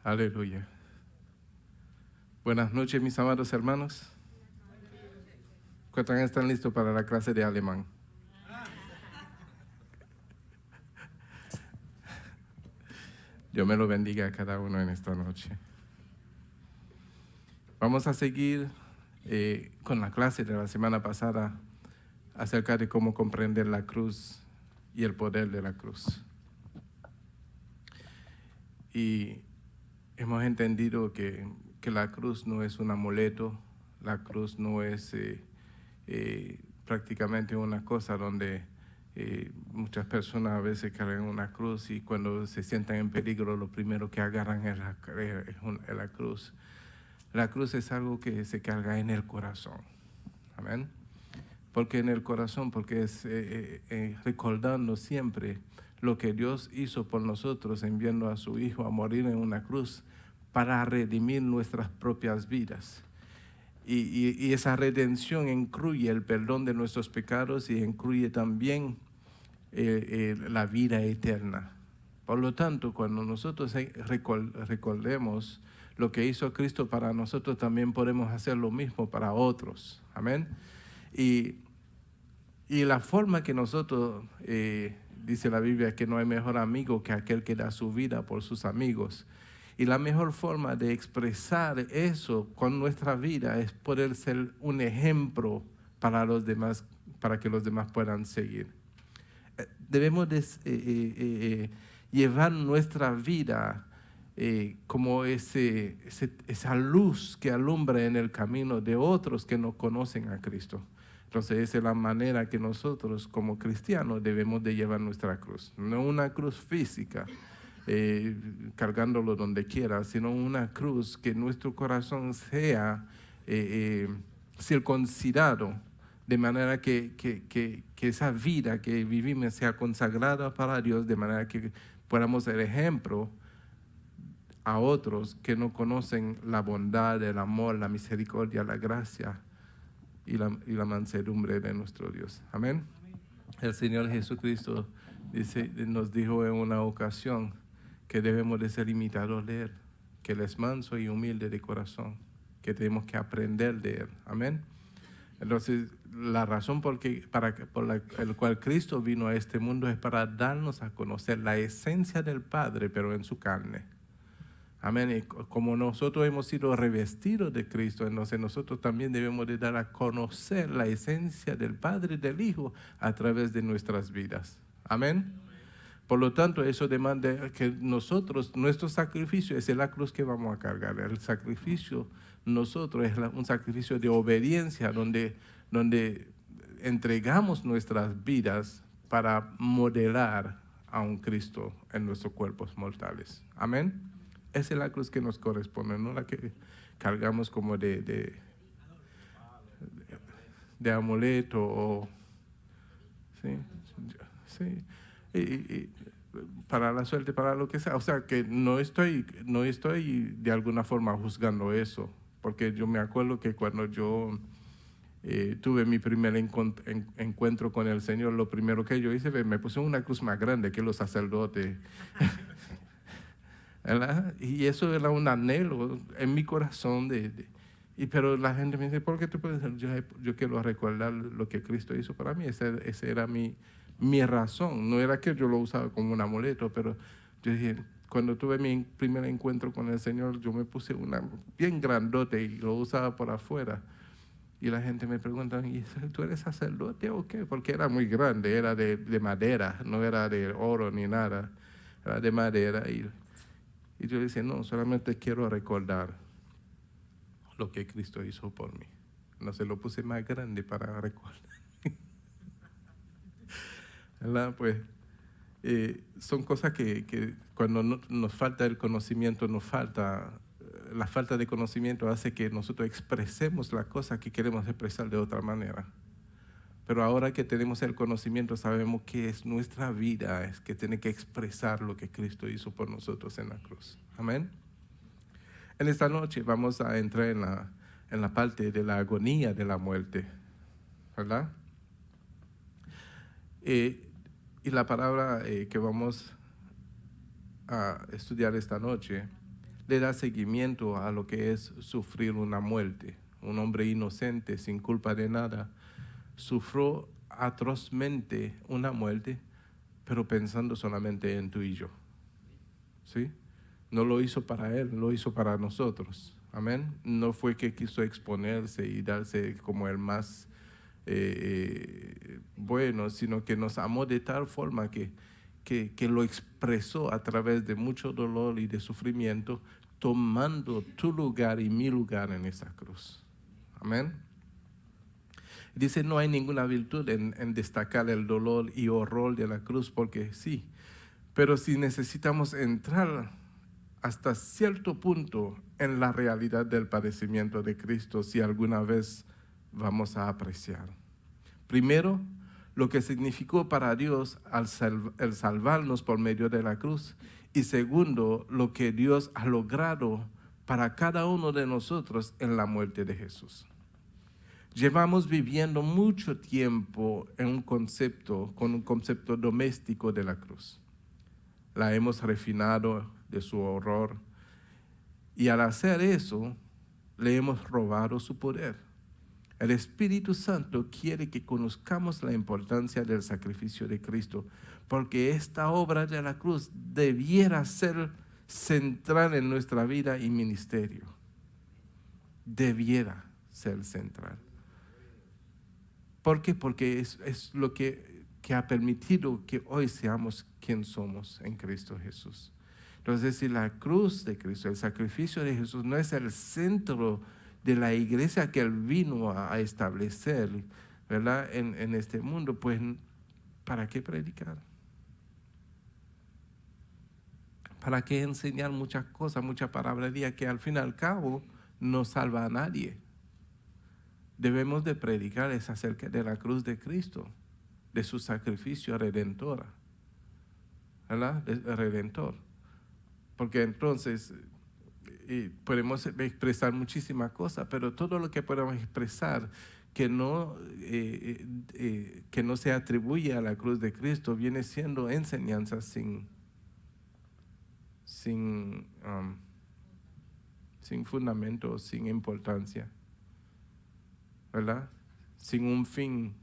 Aleluya. Buenas noches, mis amados hermanos. ¿Cuántos están listos para la clase de alemán? Dios me lo bendiga a cada uno en esta noche. Vamos a seguir con la clase de la semana pasada acerca de cómo comprender la cruz y el poder de la cruz. Y hemos entendido que la cruz no es un amuleto, la cruz no es prácticamente una cosa donde muchas personas a veces cargan una cruz y cuando se sientan en peligro lo primero que agarran es la cruz. La cruz es algo que se carga en el corazón. Amén. Porque en el corazón, porque es recordando siempre lo que Dios hizo por nosotros enviando a su Hijo a morir en una cruz para redimir nuestras propias vidas. Y esa redención incluye el perdón de nuestros pecados y incluye también la vida eterna. Por lo tanto, cuando nosotros recordemos lo que hizo Cristo para nosotros, también podemos hacer lo mismo para otros. Amén. Y la forma que nosotros, dice la Biblia, que no hay mejor amigo que aquel que da su vida por sus amigos. Y la mejor forma de expresar eso con nuestra vida es poder ser un ejemplo para los demás, para que los demás puedan seguir. Debemos llevar nuestra vida como esa luz que alumbra en el camino de otros que no conocen a Cristo. Entonces esa es la manera que nosotros como cristianos debemos de llevar nuestra cruz. No una cruz física, cargándolo donde quiera, sino una cruz que nuestro corazón sea circuncidado, de manera que esa vida que vivimos sea consagrada para Dios, de manera que podamos ser ejemplo a otros que no conocen la bondad, el amor, la misericordia, la gracia y la mansedumbre de nuestro Dios. Amén. El Señor Jesucristo nos dijo en una ocasión que debemos de ser imitadores de Él, que Él es manso y humilde de corazón, que tenemos que aprender de Él. Amén. Entonces, la razón por la cual Cristo vino a este mundo es para darnos a conocer la esencia del Padre, pero en su carne. Amén. Y como nosotros hemos sido revestidos de Cristo, entonces nosotros también debemos de dar a conocer la esencia del Padre y del Hijo a través de nuestras vidas. Amén. Por lo tanto, eso demanda que nuestro sacrificio es la cruz que vamos a cargar. El sacrificio nosotros es un sacrificio de obediencia donde entregamos nuestras vidas para modelar a un Cristo en nuestros cuerpos mortales. Amén. Esa es la cruz que nos corresponde, no la que cargamos como de amuleto o sí, sí. Y para la suerte, para lo que sea. O sea, que no estoy de alguna forma juzgando eso, porque yo me acuerdo que cuando yo tuve mi primer encuentro con el Señor, lo primero que yo hice, me puse una cruz más grande que los sacerdotes. ¿Verdad? Y eso era un anhelo en mi corazón pero la gente me dice, ¿por qué tú puedes decir? Yo quiero recordar lo que Cristo hizo para mí. Esa era mi razón. No era que yo lo usaba como un amuleto, pero yo dije, cuando tuve mi primer encuentro con el Señor, yo me puse una bien grandote y lo usaba por afuera. Y la gente me pregunta, ¿y tú eres sacerdote o qué? Porque era muy grande, era de madera, no era de oro ni nada, era de madera. Y yo decía, no, solamente quiero recordar lo que Cristo hizo por mí. No se lo puse más grande para recordar. ¿Verdad? Pues son cosas que cuando nos falta el conocimiento, la falta de conocimiento hace que nosotros expresemos las cosas que queremos expresar de otra manera. Pero ahora que tenemos el conocimiento, sabemos que es nuestra vida, es que tiene que expresar lo que Cristo hizo por nosotros en la cruz. Amén. En esta noche vamos a entrar en la parte de la agonía de la muerte, ¿verdad? Y la palabra que vamos a estudiar esta noche le da seguimiento a lo que es sufrir una muerte. Un hombre inocente, sin culpa de nada, sufrió atrozmente una muerte, pero pensando solamente en tú y yo. ¿Sí? No lo hizo para él, lo hizo para nosotros. Amén. No fue que quiso exponerse y darse como el más bueno, sino que nos amó de tal forma que lo expresó a través de mucho dolor y de sufrimiento, tomando tu lugar y mi lugar en esa cruz. Amén. Dice, no hay ninguna virtud en destacar el dolor y horror de la cruz, porque sí, pero si necesitamos entrar hasta cierto punto en la realidad del padecimiento de Cristo, si alguna vez vamos a apreciar. Primero, lo que significó para Dios el salvarnos por medio de la cruz. Y segundo, lo que Dios ha logrado para cada uno de nosotros en la muerte de Jesús. Llevamos viviendo mucho tiempo con un concepto doméstico de la cruz. La hemos refinado de su horror y al hacer eso, le hemos robado su poder. El Espíritu Santo quiere que conozcamos la importancia del sacrificio de Cristo, porque esta obra de la cruz debiera ser central en nuestra vida y ministerio. Debiera ser central. ¿Por qué? Porque es lo que ha permitido que hoy seamos quien somos en Cristo Jesús. Entonces, si la cruz de Cristo, el sacrificio de Jesús no es el centro de la iglesia que Él vino a establecer, ¿verdad? En este mundo, pues, ¿para qué predicar? ¿Para qué enseñar muchas cosas, mucha palabrería que al fin y al cabo no salva a nadie? Debemos de predicar es acerca de la cruz de Cristo, de su sacrificio redentor, ¿verdad? Redentor. Porque entonces podemos expresar muchísimas cosas, pero todo lo que podemos expresar que no se atribuye a la cruz de Cristo viene siendo enseñanza sin fundamento, sin importancia, ¿verdad? Sin un fin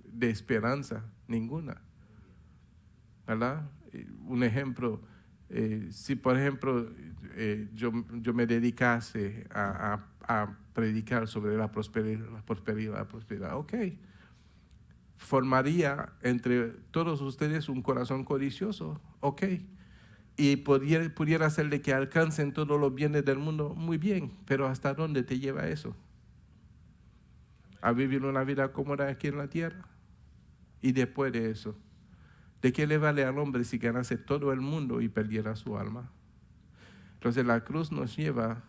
de esperanza ninguna, ¿verdad? Un ejemplo, si por ejemplo yo me dedicase a predicar sobre la prosperidad, ok, formaría entre todos ustedes un corazón codicioso, ok, y pudiera hacerle que alcancen todos los bienes del mundo, muy bien, pero ¿hasta dónde te lleva eso? A vivir una vida cómoda aquí en la tierra. Y después de eso, ¿de qué le vale al hombre si ganase todo el mundo y perdiera su alma? Entonces la cruz nos lleva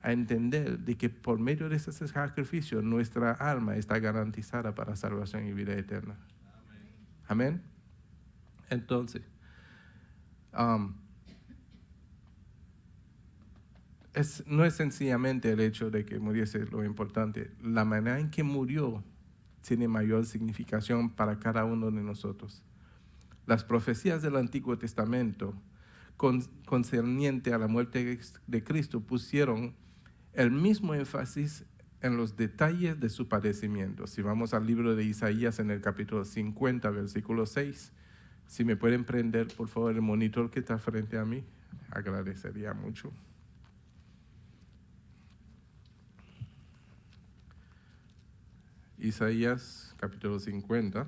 a entender de que por medio de ese sacrificio nuestra alma está garantizada para salvación y vida eterna. Amén. Entonces, no es sencillamente el hecho de que muriese lo importante. La manera en que murió tiene mayor significación para cada uno de nosotros. Las profecías del Antiguo Testamento concerniente a la muerte de Cristo pusieron el mismo énfasis en los detalles de su padecimiento. Si vamos al libro de Isaías en el capítulo 50, versículo 6, si me pueden prender por favor el monitor que está frente a mí, agradecería mucho. Isaías capítulo 50.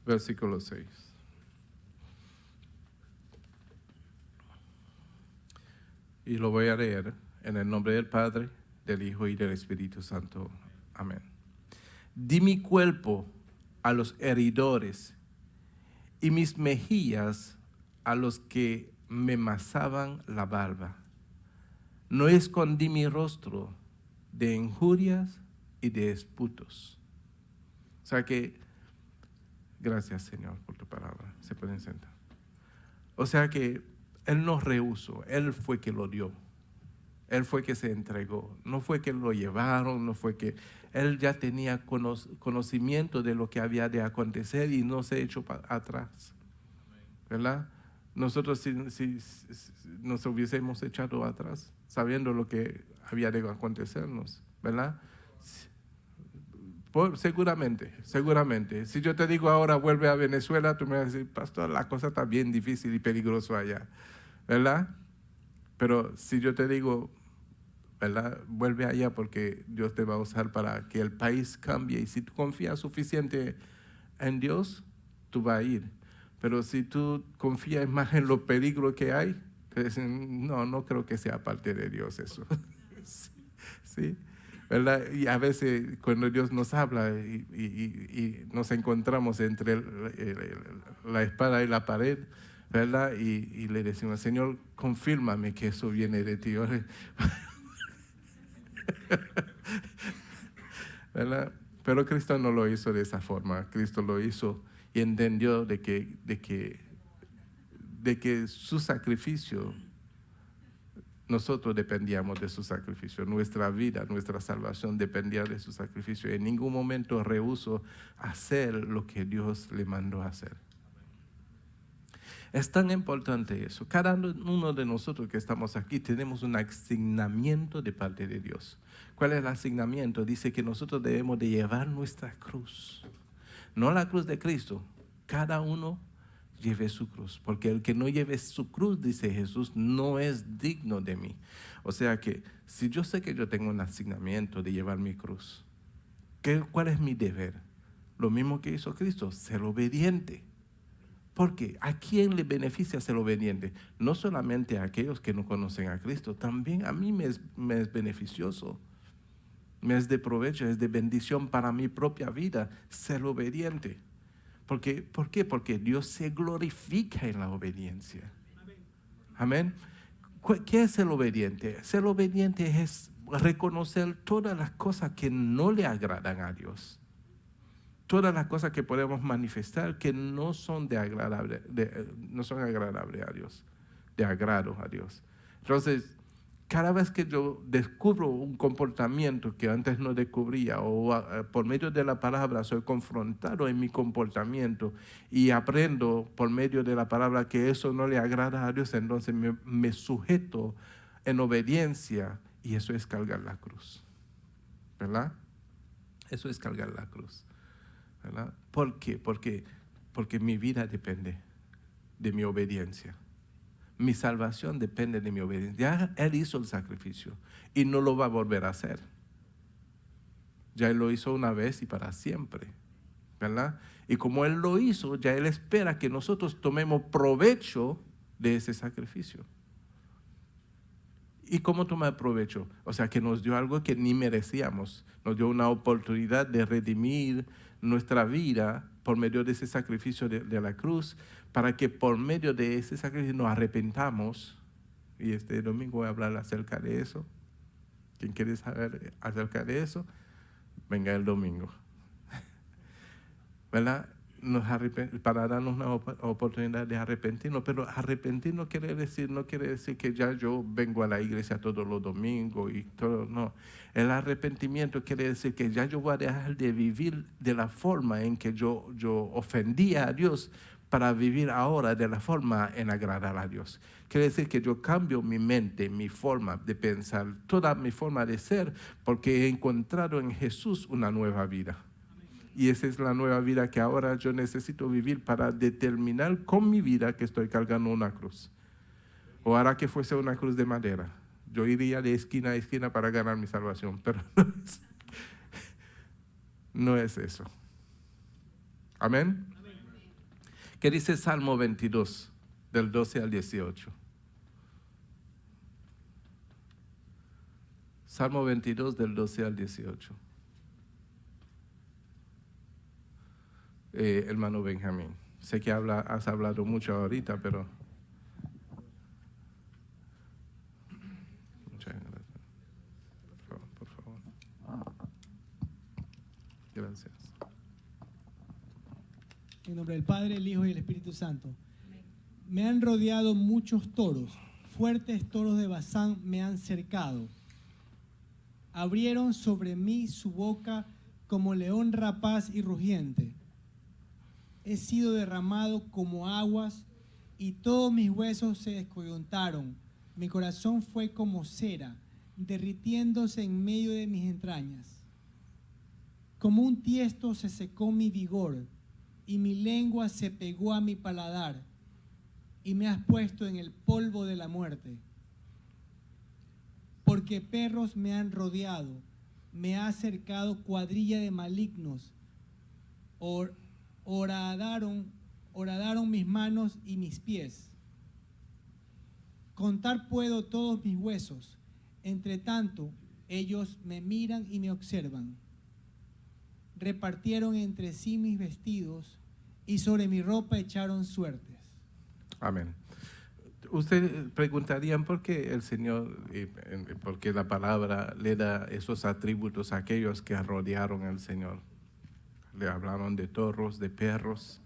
Versículo 6. Y lo voy a leer en el nombre del Padre, del Hijo y del Espíritu Santo. Amén. Di mi cuerpo a los heridores y mis mejillas a los que me masaban la barba. No escondí mi rostro de injurias y de esputos. O sea que, gracias Señor por tu palabra. Se pueden sentar. O sea que Él no rehusó, Él fue que lo dio. Él fue que se entregó. No fue que lo llevaron, no fue que... Él ya tenía conocimiento de lo que había de acontecer y no se echó atrás. ¿Verdad? Nosotros si nos hubiésemos echado atrás, sabiendo lo que había de acontecernos, ¿verdad? Seguramente. Si yo te digo ahora vuelve a Venezuela, tú me vas a decir, pastor, la cosa está bien difícil y peligroso allá, ¿verdad? Pero si yo te digo, ¿verdad? Vuelve allá porque Dios te va a usar para que el país cambie. Y si tú confías suficiente en Dios, tú vas a ir. Pero si tú confías más en los peligros que hay, te dicen, no creo que sea parte de Dios eso. ¿Sí? ¿Verdad? Y a veces cuando Dios nos habla y nos encontramos entre la espada y la pared, ¿verdad? Y le decimos, Señor, confírmame que eso viene de ti. ¿Verdad? Pero Cristo no lo hizo de esa forma. Cristo lo hizo y entendió de que su sacrificio, nosotros dependíamos de su sacrificio. Nuestra vida, nuestra salvación dependía de su sacrificio. En ningún momento rehusó hacer lo que Dios le mandó a hacer. Es tan importante eso. Cada uno de nosotros que estamos aquí tenemos un asignamiento de parte de Dios. ¿Cuál es el asignamiento? Dice que nosotros debemos de llevar nuestra cruz. No la cruz de Cristo. Cada uno lleve su cruz. Porque el que no lleve su cruz, dice Jesús, no es digno de mí. O sea que si yo sé que yo tengo un asignamiento de llevar mi cruz, ¿cuál es mi deber? Lo mismo que hizo Cristo, ser obediente. Porque ¿a quién le beneficia ser obediente? No solamente a aquellos que no conocen a Cristo, también a mí me es beneficioso, me es de provecho, es de bendición para mi propia vida ser obediente. ¿Por qué? Porque Dios se glorifica en la obediencia. Amén. ¿Qué es ser obediente? Ser obediente es reconocer todas las cosas que no le agradan a Dios. Todas las cosas que podemos manifestar que no son no son agradables a Dios, de agrado a Dios. Entonces, cada vez que yo descubro un comportamiento que antes no descubría o por medio de la palabra soy confrontado en mi comportamiento y aprendo por medio de la palabra que eso no le agrada a Dios, entonces me sujeto en obediencia y eso es cargar la cruz, ¿verdad? Eso es cargar la cruz. ¿Verdad? ¿Por qué? Porque mi vida depende de mi obediencia. Mi salvación depende de mi obediencia. Ya Él hizo el sacrificio y no lo va a volver a hacer. Ya Él lo hizo una vez y para siempre, ¿verdad? Y como Él lo hizo, ya Él espera que nosotros tomemos provecho de ese sacrificio. ¿Y cómo tomar provecho? O sea, que nos dio algo que ni merecíamos. Nos dio una oportunidad de redimir nuestra vida por medio de ese sacrificio de la cruz, para que por medio de ese sacrificio nos arrepentamos. Y este domingo voy a hablar acerca de eso. ¿Quién quiere saber acerca de eso? Venga el domingo. ¿Verdad? Para darnos una oportunidad de arrepentirnos, pero arrepentirnos no quiere decir que ya yo vengo a la iglesia todos los domingos y todo, no. El arrepentimiento quiere decir que ya yo voy a dejar de vivir de la forma en que yo ofendía a Dios para vivir ahora de la forma en agradar a Dios. Quiere decir que yo cambio mi mente, mi forma de pensar, toda mi forma de ser, porque he encontrado en Jesús una nueva vida. Y esa es la nueva vida que ahora yo necesito vivir para determinar con mi vida que estoy cargando una cruz. O hará que fuese una cruz de madera. Yo iría de esquina a esquina para ganar mi salvación, pero no es eso. Amén. ¿Qué dice Salmo 22, del 12 al 18? Salmo 22, del 12 al 18. Hermano Benjamín, sé que has hablado mucho ahorita, pero muchas gracias. Por favor. Gracias. En nombre del Padre, el Hijo y el Espíritu Santo. Me han rodeado muchos toros, fuertes toros de Basán me han cercado. Abrieron sobre mí su boca como león rapaz y rugiente. He sido derramado como aguas y todos mis huesos se descoyuntaron. Mi corazón fue como cera, derritiéndose en medio de mis entrañas. Como un tiesto se secó mi vigor y mi lengua se pegó a mi paladar, y me has puesto en el polvo de la muerte. Porque perros me han rodeado, me ha cercado cuadrilla de malignos. Horadaron mis manos y mis pies. Contar puedo todos mis huesos. Entre tanto, ellos me miran y me observan. Repartieron entre sí mis vestidos y sobre mi ropa echaron suertes. Amén. Ustedes preguntarían por qué el Señor, porque la palabra le da esos atributos a aquellos que rodearon al Señor. Le hablaron de toros, de perros.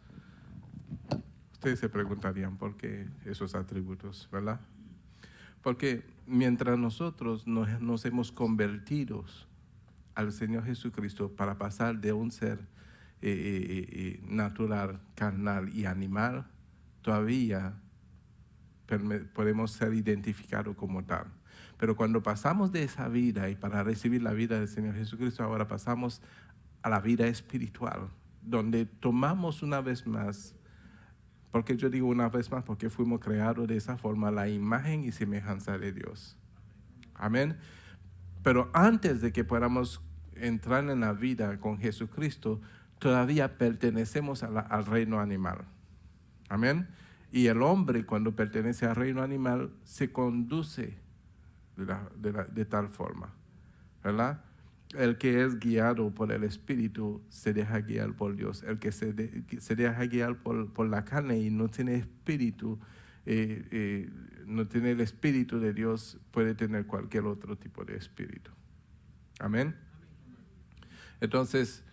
Ustedes se preguntarían por qué esos atributos, ¿verdad? Porque mientras nosotros nos hemos convertido al Señor Jesucristo para pasar de un ser natural, carnal y animal, todavía podemos ser identificados como tal. Pero cuando pasamos de esa vida y para recibir la vida del Señor Jesucristo, ahora pasamos a la vida espiritual, donde tomamos una vez más, porque yo digo una vez más, porque fuimos creados de esa forma, la imagen y semejanza de Dios. Amén. Pero antes de que podamos entrar en la vida con Jesucristo, todavía pertenecemos al reino animal. Amén. Y el hombre, cuando pertenece al reino animal, se conduce de tal forma, ¿verdad? El que es guiado por el Espíritu se deja guiar por Dios. El que se deja guiar por la carne y no tiene Espíritu, no tiene el Espíritu de Dios, puede tener cualquier otro tipo de espíritu. Amén. Entonces,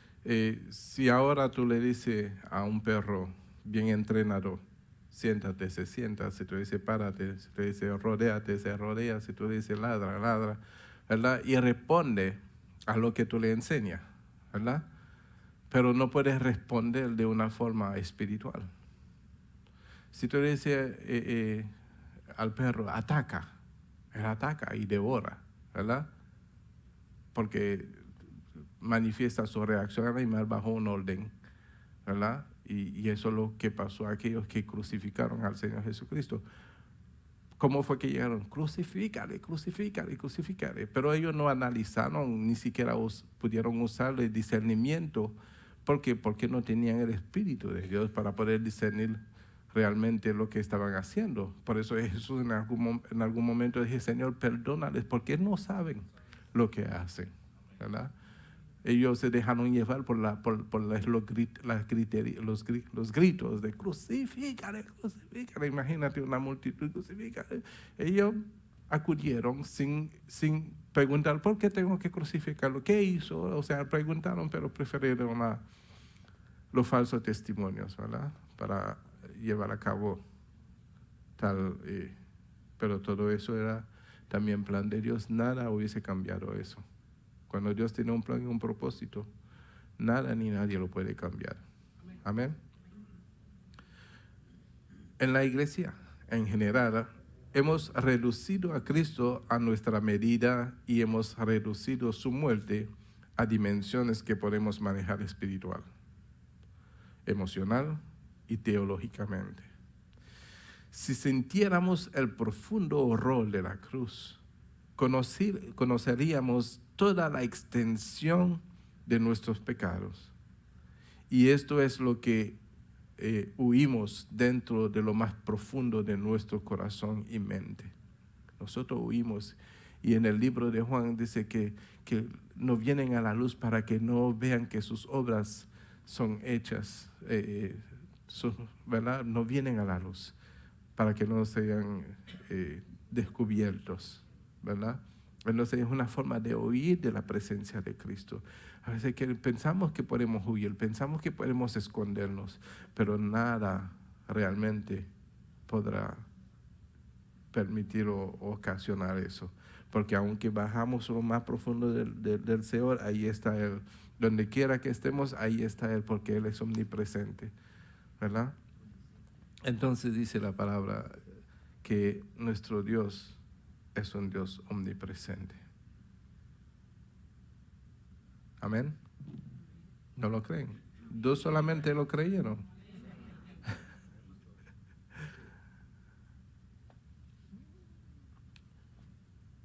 si ahora tú le dices a un perro bien entrenado, siéntate, se sienta. Si tú dices párate, si tú dices rodéate, se rodea. Si tú dices ladra, ladra, ¿verdad? Y responde a lo que tú le enseñas, ¿verdad? Pero no puedes responder de una forma espiritual. Si tú le dices al perro, ataca, él ataca y devora, ¿verdad? Porque manifiesta su reacción animal bajo un orden, ¿verdad? Y eso es lo que pasó a aquellos que crucificaron al Señor Jesucristo. ¿Cómo fue que llegaron? Crucifícale, crucifícale, crucifícale. Pero ellos no analizaron, ni siquiera pudieron usar el discernimiento. ¿Por qué? Porque no tenían el Espíritu de Dios para poder discernir realmente lo que estaban haciendo. Por eso Jesús en algún momento dije, Señor, perdónales, porque no saben lo que hacen, ¿verdad? Ellos se dejaron llevar por los gritos de crucifícale, crucifícale. Imagínate una multitud, crucifícale. Ellos acudieron sin preguntar por qué tengo que crucificarlo, qué hizo. O sea, preguntaron, pero prefirieron los falsos testimonios, ¿verdad? Para llevar a cabo tal. Pero todo eso era también plan de Dios. Nada hubiese cambiado eso. Cuando Dios tiene un plan y un propósito, nada ni nadie lo puede cambiar. Amén. En la iglesia, en general, hemos reducido a Cristo a nuestra medida y hemos reducido su muerte a dimensiones que podemos manejar espiritual, emocional y teológicamente. Si sintiéramos el profundo horror de la cruz, conoceríamos toda la extensión de nuestros pecados. Y esto es lo que huimos dentro de lo más profundo de nuestro corazón y mente. Nosotros huimos, y en el libro de Juan dice que no vienen a la luz para que no vean que sus obras son hechas, ¿verdad? No vienen a la luz para que no sean descubiertos, ¿verdad? Entonces es una forma de huir de la presencia de Cristo. A veces que pensamos que podemos huir, pensamos que podemos escondernos, pero nada realmente podrá permitir o ocasionar eso. Porque aunque bajamos lo más profundo del Seol, ahí está Él. Donde quiera que estemos, ahí está Él, porque Él es omnipresente, ¿verdad? Entonces dice la palabra que nuestro Dios es un Dios omnipresente. Amén. ¿No lo creen? Dos solamente lo creyeron.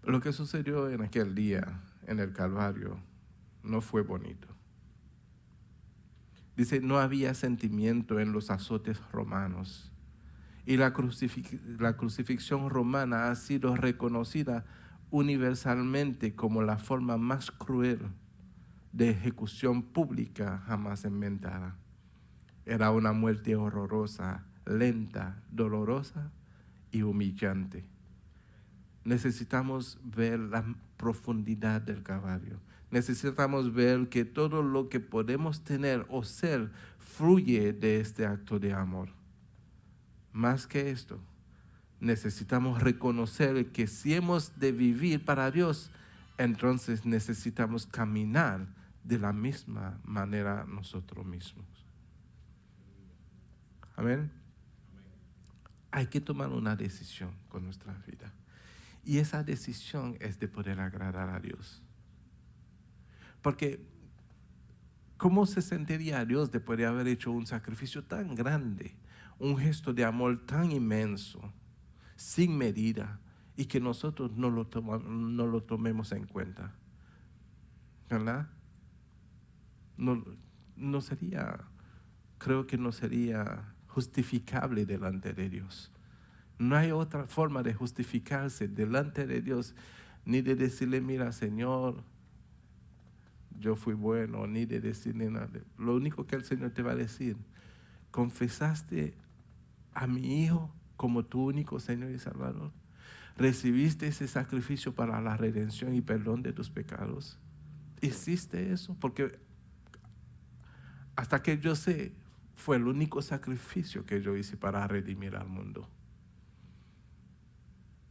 Lo que sucedió en aquel día, en el Calvario, no fue bonito. Dice, no había sentimiento en los azotes romanos. Y la crucifixión romana ha sido reconocida universalmente como la forma más cruel de ejecución pública jamás inventada. Era una muerte horrorosa, lenta, dolorosa y humillante. Necesitamos ver la profundidad del Calvario. Necesitamos ver que todo lo que podemos tener o ser fluye de este acto de amor. Más que esto, necesitamos reconocer que si hemos de vivir para Dios, entonces necesitamos caminar de la misma manera nosotros mismos. Amén. Hay que tomar una decisión con nuestra vida. Y esa decisión es de poder agradar a Dios. Porque, ¿cómo se sentiría Dios después de haber hecho un sacrificio tan grande, un gesto de amor tan inmenso, sin medida, y que nosotros no lo tomemos en cuenta? ¿Verdad? No sería, creo que no sería justificable delante de Dios. No hay otra forma de justificarse delante de Dios, ni de decirle, mira, Señor, yo fui bueno, ni de decirle nada. Lo único que el Señor te va a decir, ¿confesaste a mi Hijo como tu único Señor y Salvador? ¿Recibiste ese sacrificio para la redención y perdón de tus pecados? ¿Hiciste eso? Porque hasta que yo sé, fue el único sacrificio que yo hice para redimir al mundo.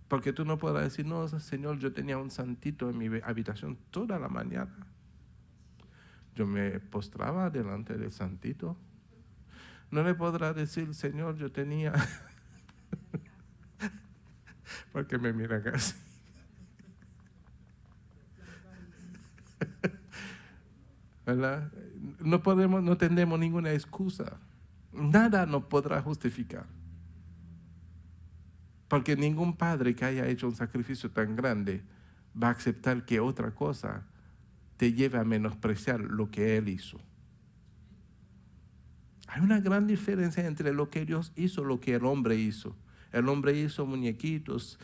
Porque tú no podrás decir, no, Señor, yo tenía un santito en mi habitación toda la mañana. Yo me postraba delante del santito. No le podrás decir, Señor, yo tenía... Porque me miran así. ¿Verdad? No tenemos ninguna excusa. Nada nos podrá justificar. Porque ningún padre que haya hecho un sacrificio tan grande va a aceptar que otra cosa te lleve a menospreciar lo que Él hizo. Hay una gran diferencia entre lo que Dios hizo y lo que el hombre hizo. El hombre hizo muñequitos,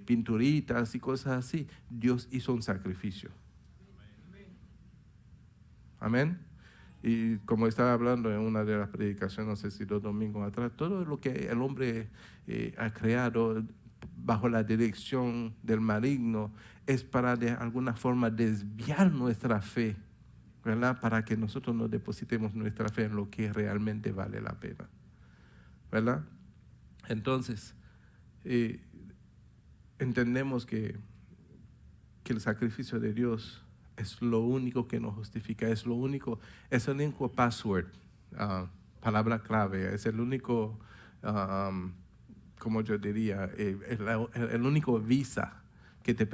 pinturitas y cosas así. Dios hizo un sacrificio. Amén. Y como estaba hablando en una de las predicaciones, no sé si 2 domingos atrás, todo lo que el hombre ha creado bajo la dirección del maligno es para de alguna forma desviar nuestra fe, ¿verdad? Para que nosotros no depositemos nuestra fe en lo que realmente vale la pena, ¿verdad? Entonces, entendemos que el sacrificio de Dios es lo único que nos justifica, es el único password, palabra clave, es el único, como yo diría, el único visa que te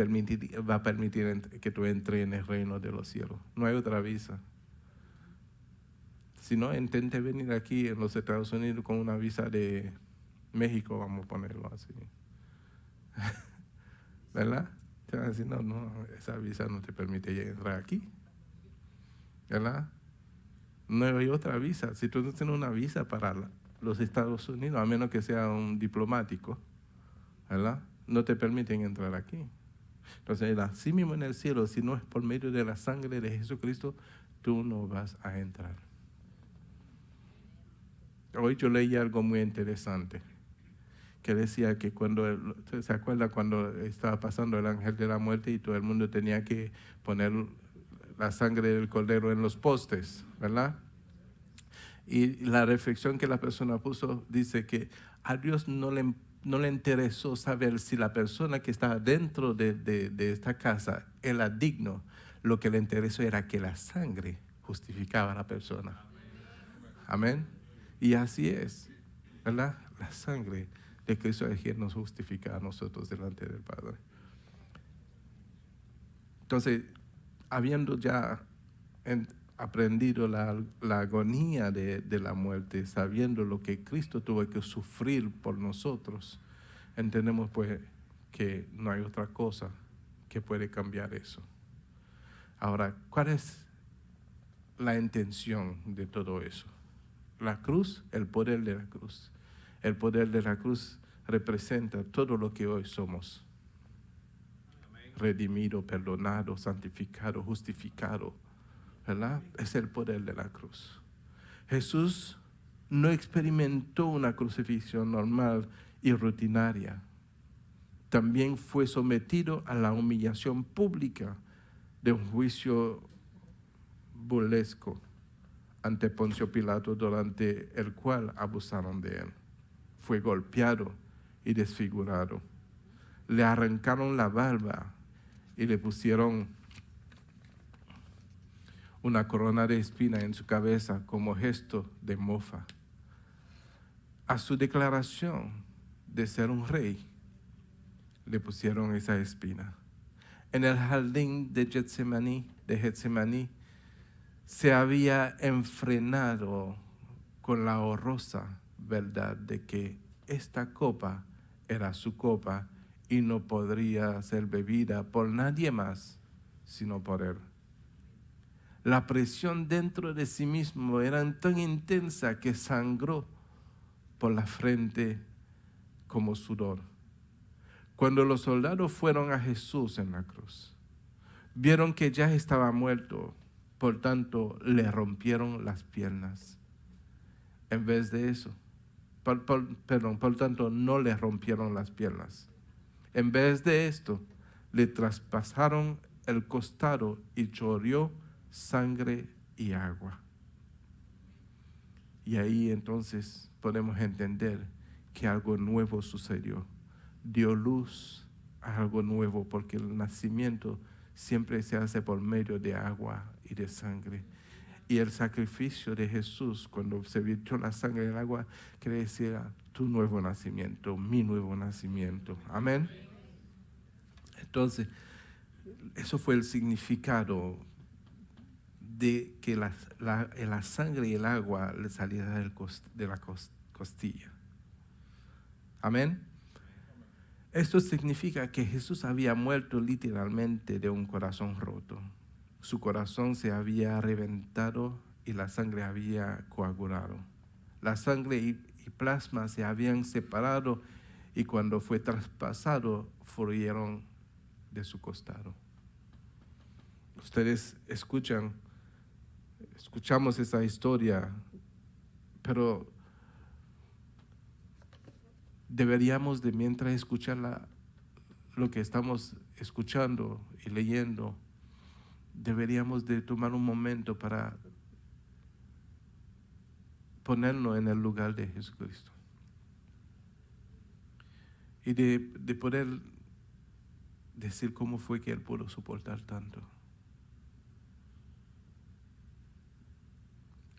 va a permitir que tú entres en el reino de los cielos. No hay otra visa. Si no, intente venir aquí en los Estados Unidos con una visa de México, vamos a ponerlo así. ¿Verdad? Te van a decir, no, esa visa no te permite entrar aquí. ¿Verdad? No hay otra visa. Si tú no tienes una visa para los Estados Unidos, a menos que sea un diplomático, ¿verdad? No te permiten entrar aquí. Entonces, así mismo en el cielo, si no es por medio de la sangre de Jesucristo, tú no vas a entrar. Hoy yo leí algo muy interesante, que decía que ¿se acuerda cuando estaba pasando el ángel de la muerte y todo el mundo tenía que poner la sangre del cordero en los postes, ¿verdad? Y la reflexión que la persona puso dice que a Dios no le no le interesó saber si la persona que estaba dentro de esta casa era digno. Lo que le interesó era que la sangre justificaba a la persona. Amén. Y así es, ¿verdad? La sangre de Cristo es quien nos justifica a nosotros delante del Padre. Entonces, habiendo ya aprendido la agonía de la muerte, sabiendo lo que Cristo tuvo que sufrir por nosotros, entendemos pues que no hay otra cosa que puede cambiar eso. Ahora, ¿cuál es la intención de todo eso? La cruz, el poder de la cruz. El poder de la cruz representa todo lo que hoy somos. Redimido, perdonado, santificado, justificado, ¿verdad? Es el poder de la cruz. Jesús no experimentó una crucifixión normal y rutinaria. También fue sometido a la humillación pública de un juicio burlesco ante Poncio Pilato, durante el cual abusaron de él. Fue golpeado y desfigurado. Le arrancaron la barba y le pusieron una corona de espina en su cabeza como gesto de mofa. A su declaración de ser un rey, le pusieron esa espina. En el jardín de Getsemaní, se había enfrenado con la horrorosa verdad de que esta copa era su copa y no podría ser bebida por nadie más sino por él. La presión dentro de sí mismo era tan intensa que sangró por la frente como sudor. Cuando los soldados fueron a Jesús en la cruz, vieron que ya estaba muerto, por tanto le rompieron las piernas. En vez de eso, por tanto no le rompieron las piernas. En vez de esto, le traspasaron el costado y chorreó sangre y agua. Y ahí entonces podemos entender que algo nuevo sucedió. Dio luz a algo nuevo, porque el nacimiento siempre se hace por medio de agua y de sangre. Y el sacrificio de Jesús, cuando se vertió la sangre y el agua, quiere decir tu nuevo nacimiento, mi nuevo nacimiento. Amén. Entonces, eso fue el significado de que la sangre y el agua le saliera de la costilla. Amén. Esto significa que Jesús había muerto literalmente de un corazón roto. Su corazón se había reventado y la sangre había coagulado. La sangre y plasma se habían separado y cuando fue traspasado, fluyeron de su costado. Ustedes escuchamos esa historia, pero deberíamos de, mientras escuchar lo que estamos escuchando y leyendo, deberíamos de tomar un momento para ponernos en el lugar de Jesucristo y de poder decir cómo fue que Él pudo soportar tanto.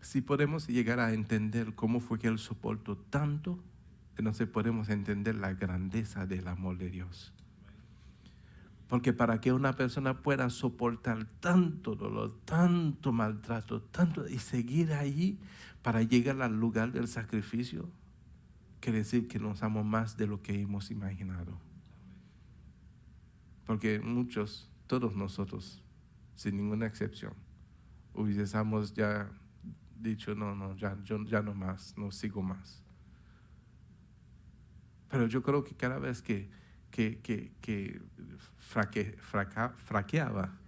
Si podemos llegar a entender cómo fue que Él soportó tanto, entonces podemos entender la grandeza del amor de Dios. Porque para que una persona pueda soportar tanto dolor, tanto maltrato, tanto y seguir allí para llegar al lugar del sacrificio, quiere decir que nos amamos más de lo que hemos imaginado. Porque todos nosotros, sin ninguna excepción, hubiésemos ya dicho, ya no más, no sigo más. Pero yo creo que cada vez que fraqueaba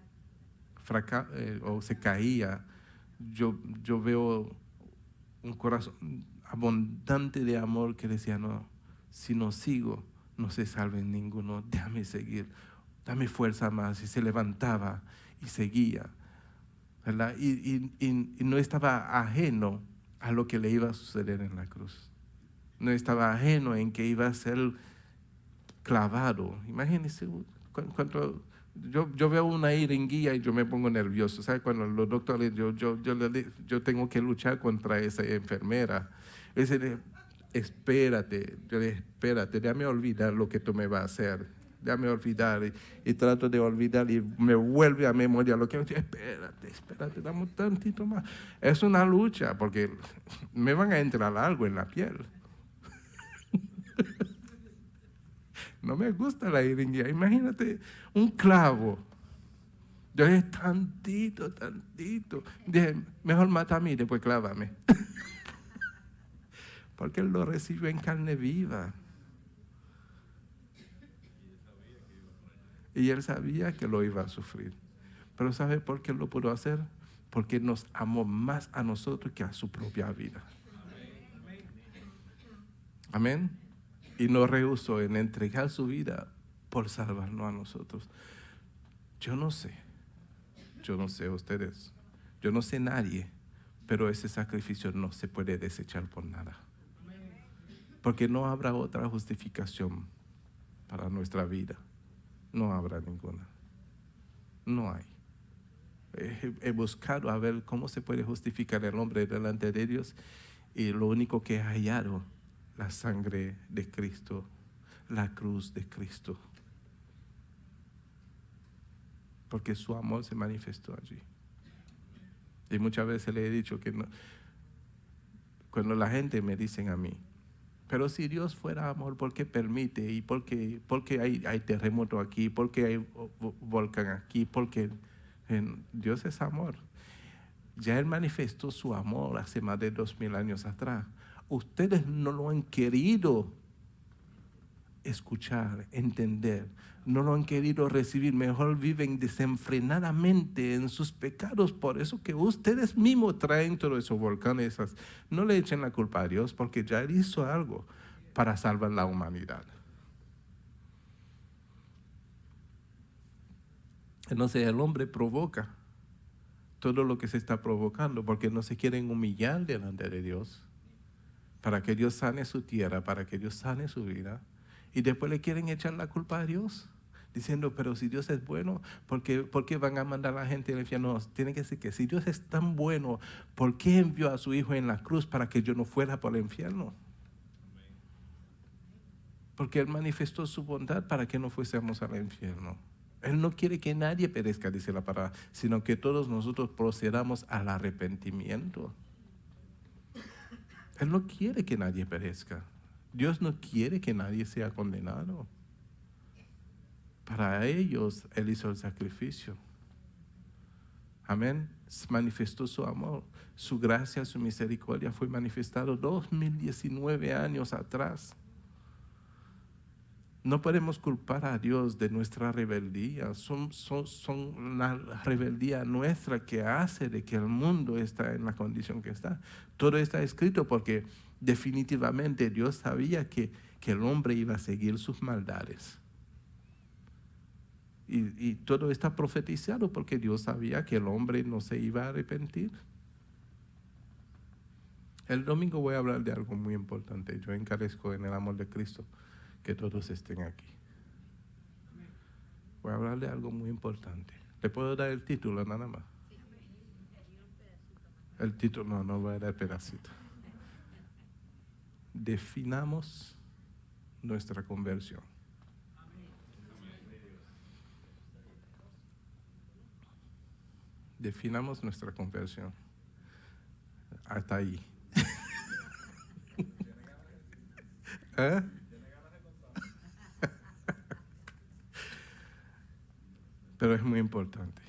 o se caía, yo veo un corazón abundante de amor que decía, no, si no sigo, no se salve ninguno, déjame seguir, dame fuerza más. Y se levantaba y seguía, ¿verdad? Y no estaba ajeno a lo que le iba a suceder en la cruz. No estaba ajeno en que iba a ser clavado. Imagínense, cuando yo veo una jeringuilla y yo me pongo nervioso. ¿Sabe? Cuando los doctores, yo tengo que luchar contra esa enfermera. Dice, espérate, yo le dije, espérate, déjame olvidar lo que tú me vas a hacer. Déjame olvidar. Y trato de olvidar y me vuelve a memoria lo que espérate, dame un tantito más. Es una lucha porque me van a entrar algo en la piel. No me gusta la jeringuilla. Imagínate un clavo. Yo dije, tantito. Dije, mejor mata a mí, después clávame. Porque él lo recibió en carne viva. Y él sabía que lo iba a sufrir. Pero ¿sabe por qué lo pudo hacer? Porque nos amó más a nosotros que a su propia vida. Amén. Y no rehusó en entregar su vida por salvarnos a nosotros. Yo no sé ustedes, yo no sé nadie, pero ese sacrificio no se puede desechar por nada. Porque no habrá otra justificación para nuestra vida. No habrá ninguna. No hay. He buscado a ver cómo se puede justificar el hombre delante de Dios y lo único que he hallado, la sangre de Cristo, la cruz de Cristo. Porque su amor se manifestó allí. Y muchas veces le he dicho que no, cuando la gente me dice a mí, pero si Dios fuera amor, ¿por qué permite? ¿Y por qué hay terremoto aquí? ¿Por qué hay volcán aquí? Porque Dios es amor. Ya Él manifestó su amor hace más de 2000 años atrás. Ustedes no lo han querido escuchar, entender, no lo han querido recibir, mejor viven desenfrenadamente en sus pecados, por eso que ustedes mismos traen todos esos volcanes, no le echen la culpa a Dios, porque ya Él hizo algo para salvar la humanidad. Entonces el hombre provoca todo lo que se está provocando, porque no se quieren humillar delante de Dios, para que Dios sane su tierra, para que Dios sane su vida. Y después le quieren echar la culpa a Dios, diciendo, pero si Dios es bueno, ¿por qué van a mandar a la gente al infierno? No, tiene que decir que si Dios es tan bueno, ¿por qué envió a su Hijo en la cruz para que yo no fuera por el infierno? Porque Él manifestó su bondad para que no fuésemos al infierno. Él no quiere que nadie perezca, dice la palabra, sino que todos nosotros procedamos al arrepentimiento. Él no quiere que nadie perezca. Dios no quiere que nadie sea condenado. Para ellos, Él hizo el sacrificio. Amén. Manifestó su amor. Su gracia, su misericordia fue manifestado 2019 años atrás. No podemos culpar a Dios de nuestra rebeldía. Son la rebeldía nuestra que hace de que el mundo está en la condición que está. Todo está escrito porque definitivamente Dios sabía que el hombre iba a seguir sus maldades. Y todo está profetizado porque Dios sabía que el hombre no se iba a arrepentir. El domingo voy a hablar de algo muy importante. Yo encarezco en el amor de Cristo que todos estén aquí. Voy a hablar de algo muy importante. ¿Le puedo dar el título nada más? El título, no voy a dar pedacito. Definamos nuestra conversión. Definamos nuestra conversión. Hasta ahí. ¿Eh? Pero es muy importante.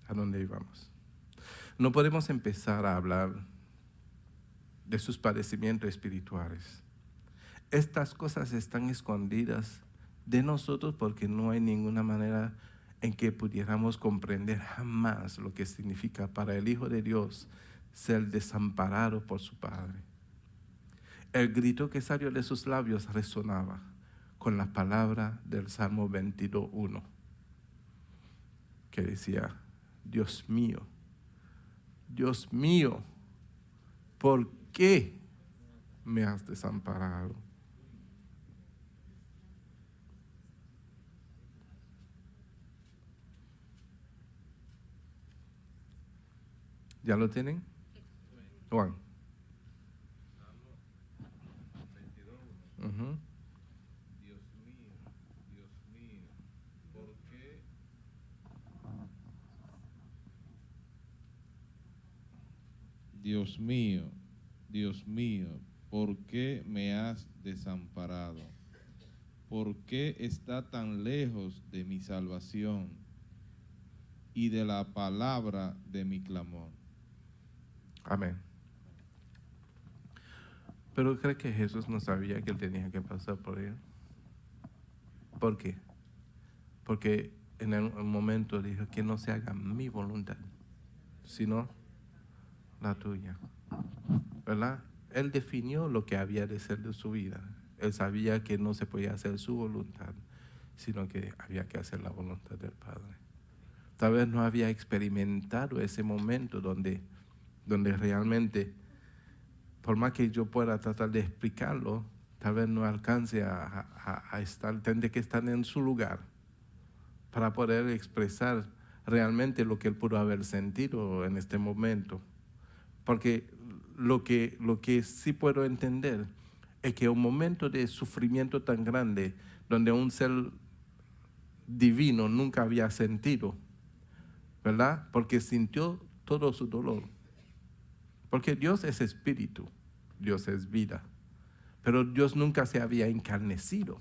¿A dónde íbamos? No podemos empezar a hablar de sus padecimientos espirituales. Estas cosas están escondidas de nosotros porque no hay ninguna manera en que pudiéramos comprender jamás lo que significa para el Hijo de Dios ser desamparado por su Padre. El grito que salió de sus labios resonaba con la palabra del Salmo 22:1, que decía, Dios mío, ¿por qué me has desamparado? ¿Ya lo tienen? Juan. Ujú. Dios mío, Dios mío, ¿por qué me has desamparado? ¿Por qué está tan lejos de mi salvación y de la palabra de mi clamor? Amén. Pero ¿cree que Jesús no sabía que él tenía que pasar por ello? ¿Por qué? Porque en el momento dijo que no se haga mi voluntad, sino la tuya. ¿Verdad? Él definió lo que había de ser de su vida. Él sabía que no se podía hacer su voluntad, sino que había que hacer la voluntad del Padre. Tal vez no había experimentado ese momento donde realmente, por más que yo pueda tratar de explicarlo, tal vez no alcance a estar, tendré que estar en su lugar para poder expresar realmente lo que él pudo haber sentido en este momento. Porque lo que sí puedo entender es que un momento de sufrimiento tan grande, donde un ser divino nunca había sentido, ¿verdad? Porque sintió todo su dolor. Porque Dios es espíritu, Dios es vida, pero Dios nunca se había encarnecido,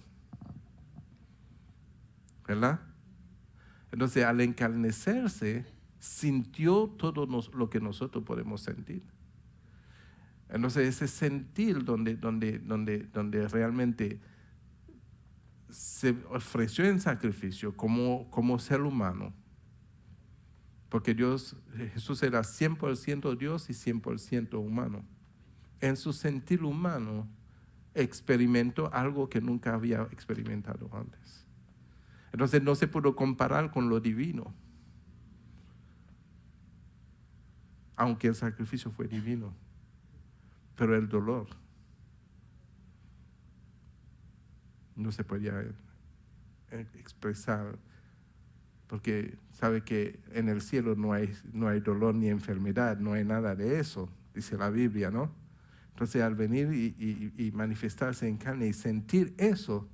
¿verdad? Entonces, al encarnecerse, sintió todo lo que nosotros podemos sentir. Entonces, ese sentir donde realmente se ofreció en sacrificio como ser humano, porque Jesús era 100% Dios y 100% humano. En su sentir humano experimentó algo que nunca había experimentado antes. Entonces no se pudo comparar con lo divino, aunque el sacrificio fue divino, pero el dolor no se podía expresar, porque sabe que en el cielo no hay dolor ni enfermedad, no hay nada de eso, dice la Biblia, ¿no? Entonces al venir y manifestarse en carne y sentir eso,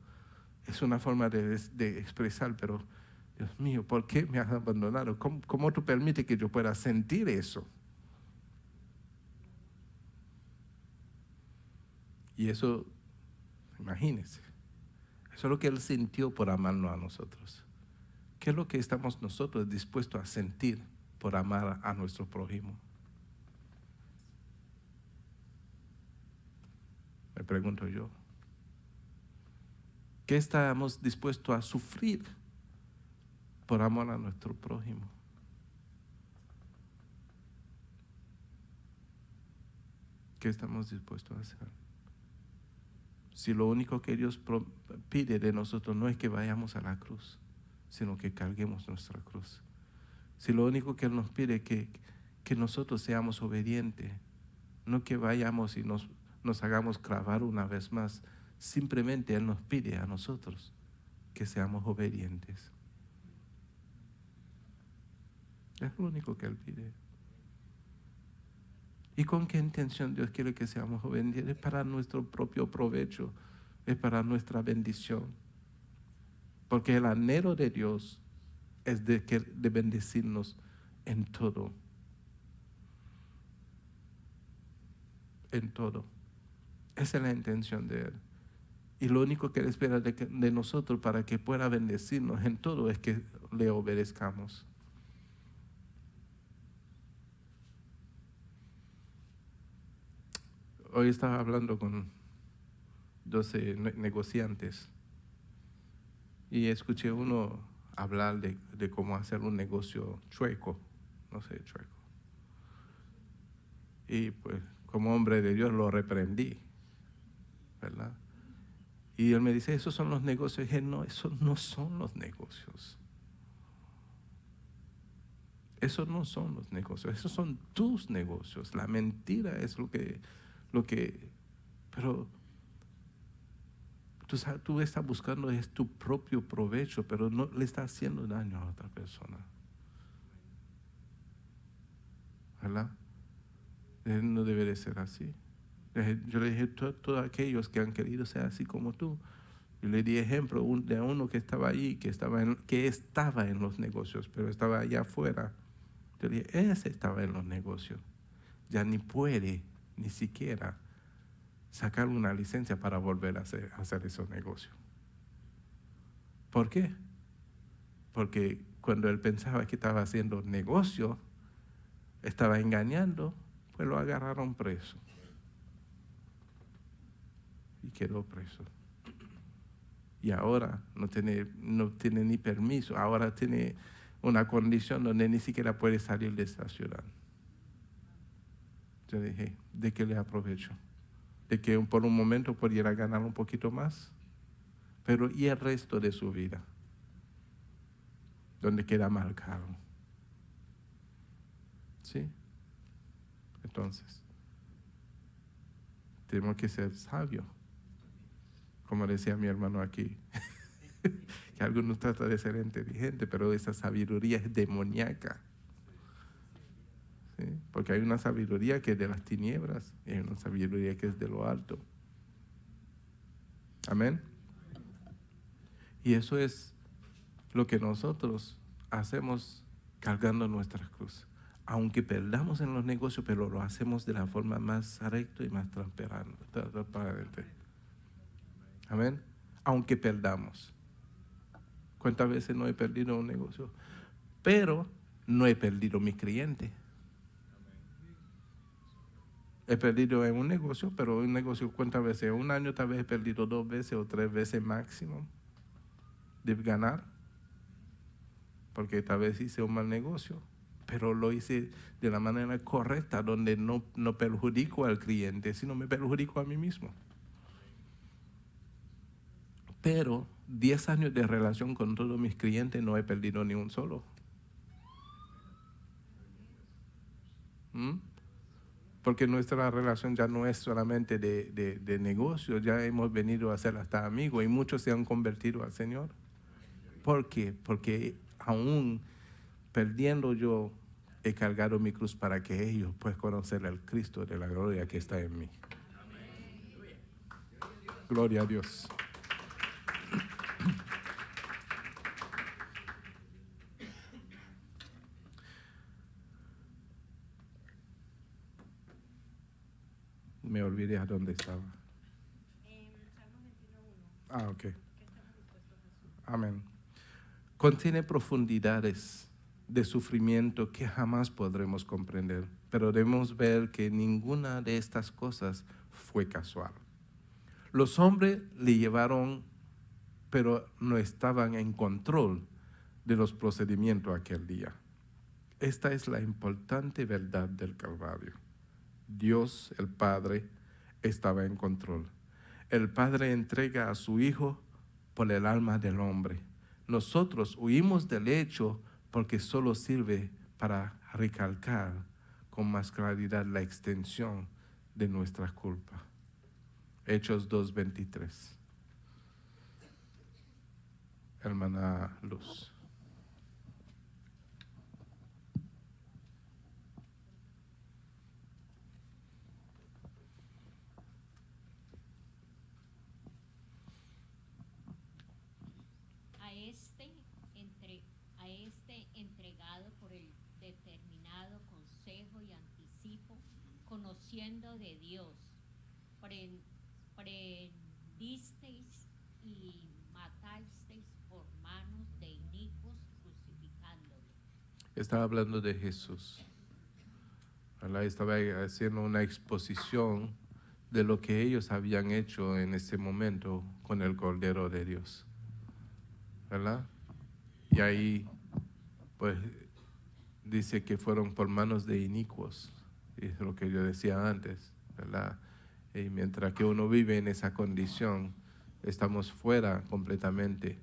es una forma de expresar, pero Dios mío, ¿por qué me has abandonado? ¿Cómo tú permites que yo pueda sentir eso? Y eso, imagínense, eso es lo que Él sintió por amarnos a nosotros. ¿Qué es lo que estamos nosotros dispuestos a sentir por amar a nuestro prójimo? Me pregunto yo. ¿Qué estamos dispuestos a sufrir por amor a nuestro prójimo? ¿Qué estamos dispuestos a hacer? Si lo único que Dios pide de nosotros no es que vayamos a la cruz, sino que carguemos nuestra cruz. Si lo único que Él nos pide es que nosotros seamos obedientes, no que vayamos y nos hagamos clavar una vez más. Simplemente Él nos pide a nosotros que seamos obedientes. Es lo único que Él pide. ¿Y con qué intención Dios quiere que seamos obedientes? Es para nuestro propio provecho, es para nuestra bendición. Porque el anhelo de Dios es de bendecirnos en todo. En todo. Esa es la intención de Él. Y lo único que Él espera de nosotros para que pueda bendecirnos en todo es que le obedezcamos. Hoy estaba hablando con 12 negociantes y escuché uno hablar de cómo hacer un negocio chueco, no sé, chueco. Y pues como hombre de Dios lo reprendí, ¿verdad? Y él me dice, esos son los negocios. Y dije, no, esos no son los negocios. Esos no son los negocios, esos son tus negocios. La mentira es lo que Pero tú estás buscando es tu propio provecho, pero no le estás haciendo daño a otra persona. ¿Verdad? No debe de ser así. Yo le dije a todos aquellos que han querido ser así como tú. Yo le di ejemplo de uno que estaba ahí, que estaba en los negocios, pero estaba allá afuera. Yo le dije, ese estaba en los negocios. Ya ni puede, ni siquiera, sacar una licencia para volver a hacer esos negocios. ¿Por qué? Porque cuando él pensaba que estaba haciendo negocio, estaba engañando, pues lo agarraron preso. Y quedó preso. Y ahora no tiene ni permiso, ahora tiene una condición donde ni siquiera puede salir de esta ciudad. Yo dije, ¿de qué le aprovecho? De que por un momento pudiera ganar un poquito más, pero ¿y el resto de su vida? ¿Dónde queda marcado? ¿Sí? Entonces, tenemos que ser sabios. Como decía mi hermano aquí, que algunos tratan de ser inteligentes, pero esa sabiduría es demoníaca. ¿Sí? Porque hay una sabiduría que es de las tinieblas y hay una sabiduría que es de lo alto. Amén. Y eso es lo que nosotros hacemos cargando nuestras cruces. Aunque perdamos en los negocios, pero lo hacemos de la forma más recta y más transparente. Amén. Aunque perdamos. ¿Cuántas veces no he perdido un negocio? Pero no he perdido mi cliente. He perdido en un negocio, pero un negocio, ¿cuántas veces? En un año tal vez he perdido 2 veces o 3 veces máximo de ganar. Porque tal vez hice un mal negocio, pero lo hice de la manera correcta, donde no perjudico al cliente, sino me perjudico a mí mismo. Pero 10 años de relación con todos mis clientes no he perdido ni un solo. Porque nuestra relación ya no es solamente de negocio, ya hemos venido a ser hasta amigos y muchos se han convertido al Señor. ¿Por qué? Porque aún perdiendo yo, he cargado mi cruz para que ellos puedan conocer al Cristo de la gloria que está en mí. Gloria a Dios. Me olvidé a dónde estaba. Salmo 21:1. Ok. Amén. Contiene profundidades de sufrimiento que jamás podremos comprender, pero debemos ver que ninguna de estas cosas fue casual. Los hombres le llevaron, pero no estaban en control de los procedimientos aquel día. Esta es la importante verdad del Calvario. Dios, el Padre, estaba en control. El Padre entrega a su Hijo por el alma del hombre. Nosotros huimos del hecho porque solo sirve para recalcar con más claridad la extensión de nuestra culpa. Hechos 2:23. Hermana Luz. Entregado por el determinado consejo y anticipo, conociendo de Dios, prendisteis y matasteis por manos de inicuos, crucificándolo. Estaba hablando de Jesús. Estaba haciendo una exposición de lo que ellos habían hecho en ese momento con el Cordero de Dios. ¿Verdad? Y ahí pues dice que fueron por manos de inicuos, es lo que yo decía antes, ¿verdad? Y mientras que uno vive en esa condición, estamos fuera completamente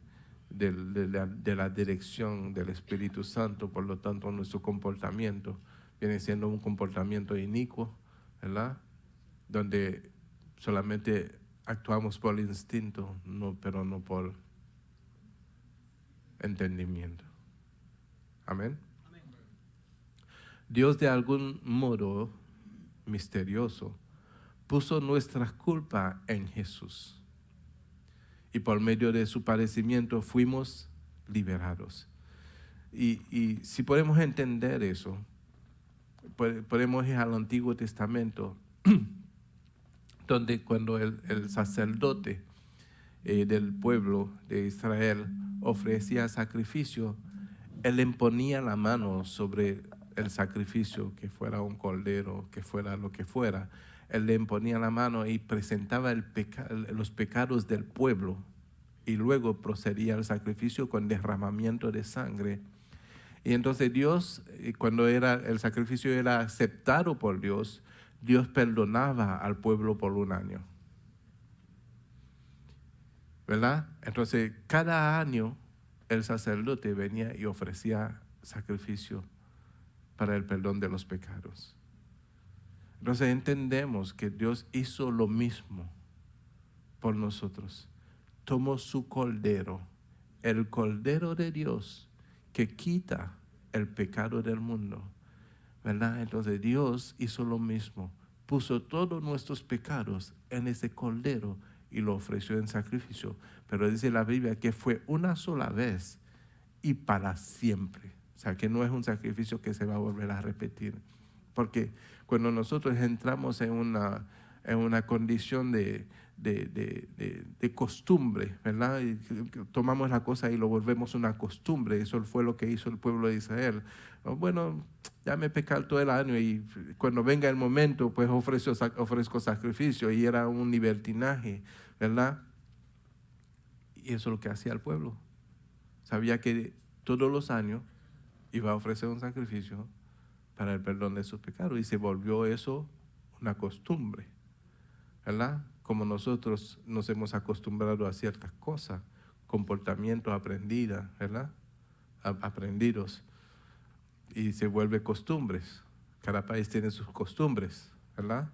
de la dirección del Espíritu Santo, por lo tanto nuestro comportamiento viene siendo un comportamiento inicuo, ¿verdad? Donde solamente actuamos por instinto, pero no por entendimiento. Amén. Dios de algún modo misterioso puso nuestras culpas en Jesús y por medio de su padecimiento fuimos liberados. Y si podemos entender eso, podemos ir al Antiguo Testamento, donde cuando el sacerdote del pueblo de Israel ofrecía sacrificio, él imponía la mano sobre el sacrificio, que fuera un cordero, que fuera lo que fuera. Él le imponía la mano y presentaba los pecados del pueblo, y luego procedía al sacrificio con derramamiento de sangre. Y entonces Dios, cuando el sacrificio era aceptado por Dios, Dios perdonaba al pueblo por un año. ¿Verdad? Entonces, cada año el sacerdote venía y ofrecía sacrificio para el perdón de los pecados. Entonces entendemos que Dios hizo lo mismo por nosotros. Tomó su cordero, el cordero de Dios, que quita el pecado del mundo, ¿verdad? Entonces Dios hizo lo mismo, puso todos nuestros pecados en ese cordero y lo ofreció en sacrificio. Pero dice la Biblia que fue una sola vez y para siempre. O sea, que no es un sacrificio que se va a volver a repetir. Porque cuando nosotros entramos en una condición de costumbre, ¿verdad? Y tomamos la cosa y lo volvemos una costumbre. Eso fue lo que hizo el pueblo de Israel. Bueno, ya me he pecado todo el año y cuando venga el momento, pues ofrezco sacrificio. Y era un libertinaje, ¿verdad? Y eso es lo que hacía el pueblo. Sabía que todos los años iba a ofrecer un sacrificio para el perdón de sus pecados. Y se volvió eso una costumbre, ¿verdad? Como nosotros nos hemos acostumbrado a ciertas cosas, comportamientos aprendidos, ¿verdad? Aprendidos. Y se vuelve costumbres. Cada país tiene sus costumbres, ¿verdad?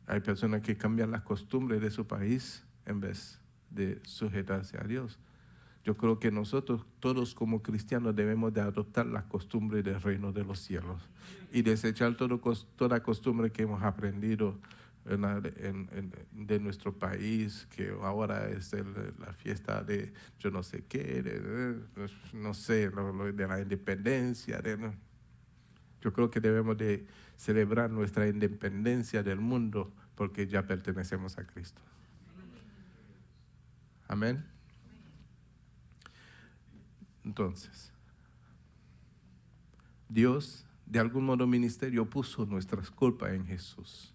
Hay personas que cambian las costumbres de su país en vez de sujetarse a Dios. Yo creo que nosotros, todos como cristianos, debemos de adoptar las costumbres del reino de los cielos y desechar toda costumbre que hemos aprendido de nuestro país, que ahora es la fiesta de yo no sé qué, no sé, de la independencia. Yo creo que debemos de celebrar nuestra independencia del mundo porque ya pertenecemos a Cristo. Amén. Entonces, Dios, de algún modo ministerio, puso nuestras culpas en Jesús.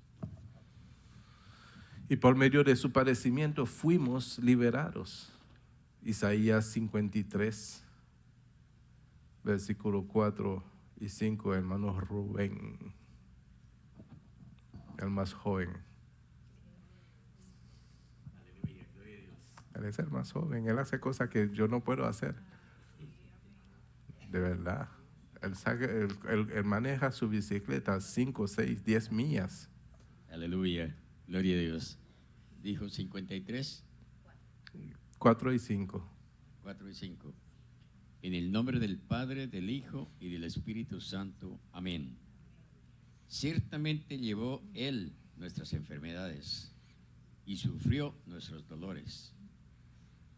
Y por medio de su padecimiento fuimos liberados. Isaías 53, versículo 4 y 5, hermano Rubén, el más joven. Él es el más joven, él hace cosas que yo no puedo hacer. De verdad. Él maneja su bicicleta 5, 6, 10 millas. Aleluya, gloria a Dios. Dijo 53, 4 y 5. 4 y 5. En el nombre del Padre, del Hijo y del Espíritu Santo. Amén. Ciertamente llevó Él nuestras enfermedades y sufrió nuestros dolores.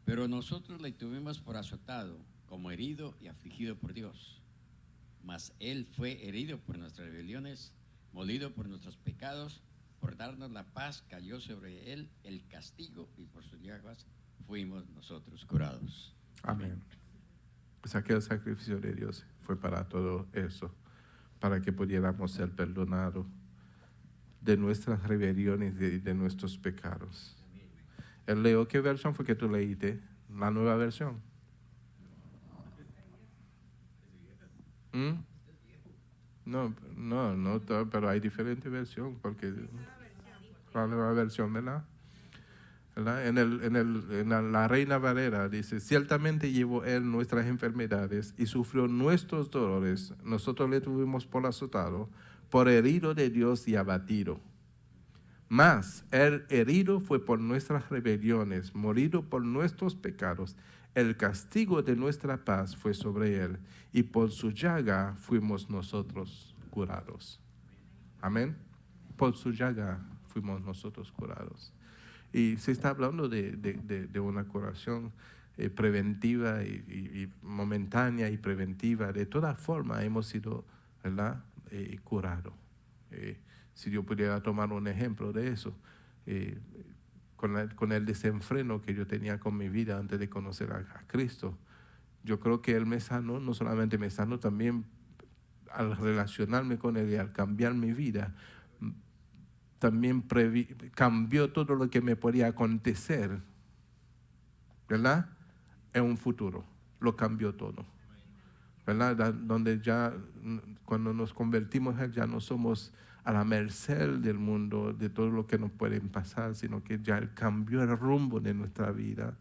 Pero nosotros le tuvimos por azotado, como herido y afligido por Dios. Mas Él fue herido por nuestras rebeliones, molido por nuestros pecados. Por darnos la paz cayó sobre Él el castigo, y por sus llagas fuimos nosotros curados. Amén. O sea que el sacrificio de Dios fue para todo eso, para que pudiéramos ser perdonados de nuestras rebeliones y de nuestros pecados. Leo, ¿qué versión fue que tú leíste? La nueva versión. No, pero hay diferentes versiones, porque la nueva versión, ¿verdad? En la Reina Valera dice: ciertamente llevó Él nuestras enfermedades y sufrió nuestros dolores. Nosotros le tuvimos por azotado, por herido de Dios y abatido. Mas el herido fue por nuestras rebeliones, morido por nuestros pecados. El castigo de nuestra paz fue sobre él, y por su llaga fuimos nosotros curados. Amén. Por su llaga fuimos nosotros curados. Y se está hablando de una curación preventiva y momentánea y preventiva. De toda forma hemos sido, ¿verdad?, curados. Si yo pudiera tomar un ejemplo de eso, con el desenfreno que yo tenía con mi vida antes de conocer a Cristo, yo creo que Él me sanó, no solamente me sanó, también al relacionarme con Él y al cambiar mi vida, también cambió todo lo que me podía acontecer, ¿verdad?, en un futuro. Lo cambió todo, ¿verdad? Donde ya, cuando nos convertimos en Él, ya no somos a la merced del mundo, de todo lo que nos puede pasar, sino que ya Él cambió el rumbo de nuestra vida,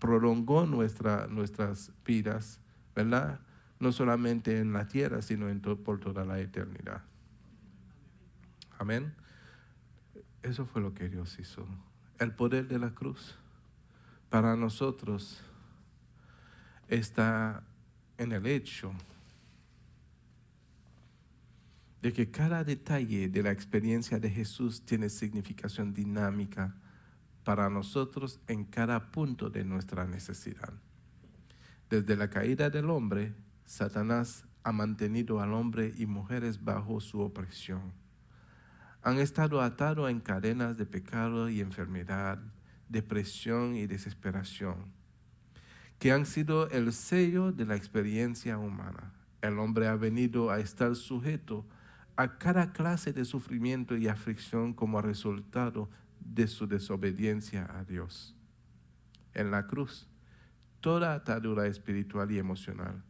prolongó nuestras vidas, ¿verdad? No solamente en la tierra, sino por toda la eternidad. Amén. Eso fue lo que Dios hizo. El poder de la cruz para nosotros está en el hecho de que cada detalle de la experiencia de Jesús tiene significación dinámica para nosotros en cada punto de nuestra necesidad. Desde la caída del hombre, Satanás ha mantenido al hombre y mujeres bajo su opresión. Han estado atados en cadenas de pecado y enfermedad, depresión y desesperación, que han sido el sello de la experiencia humana. El hombre ha venido a estar sujeto a cada clase de sufrimiento y aflicción como resultado de su desobediencia a Dios. En la cruz, toda atadura espiritual y emocional,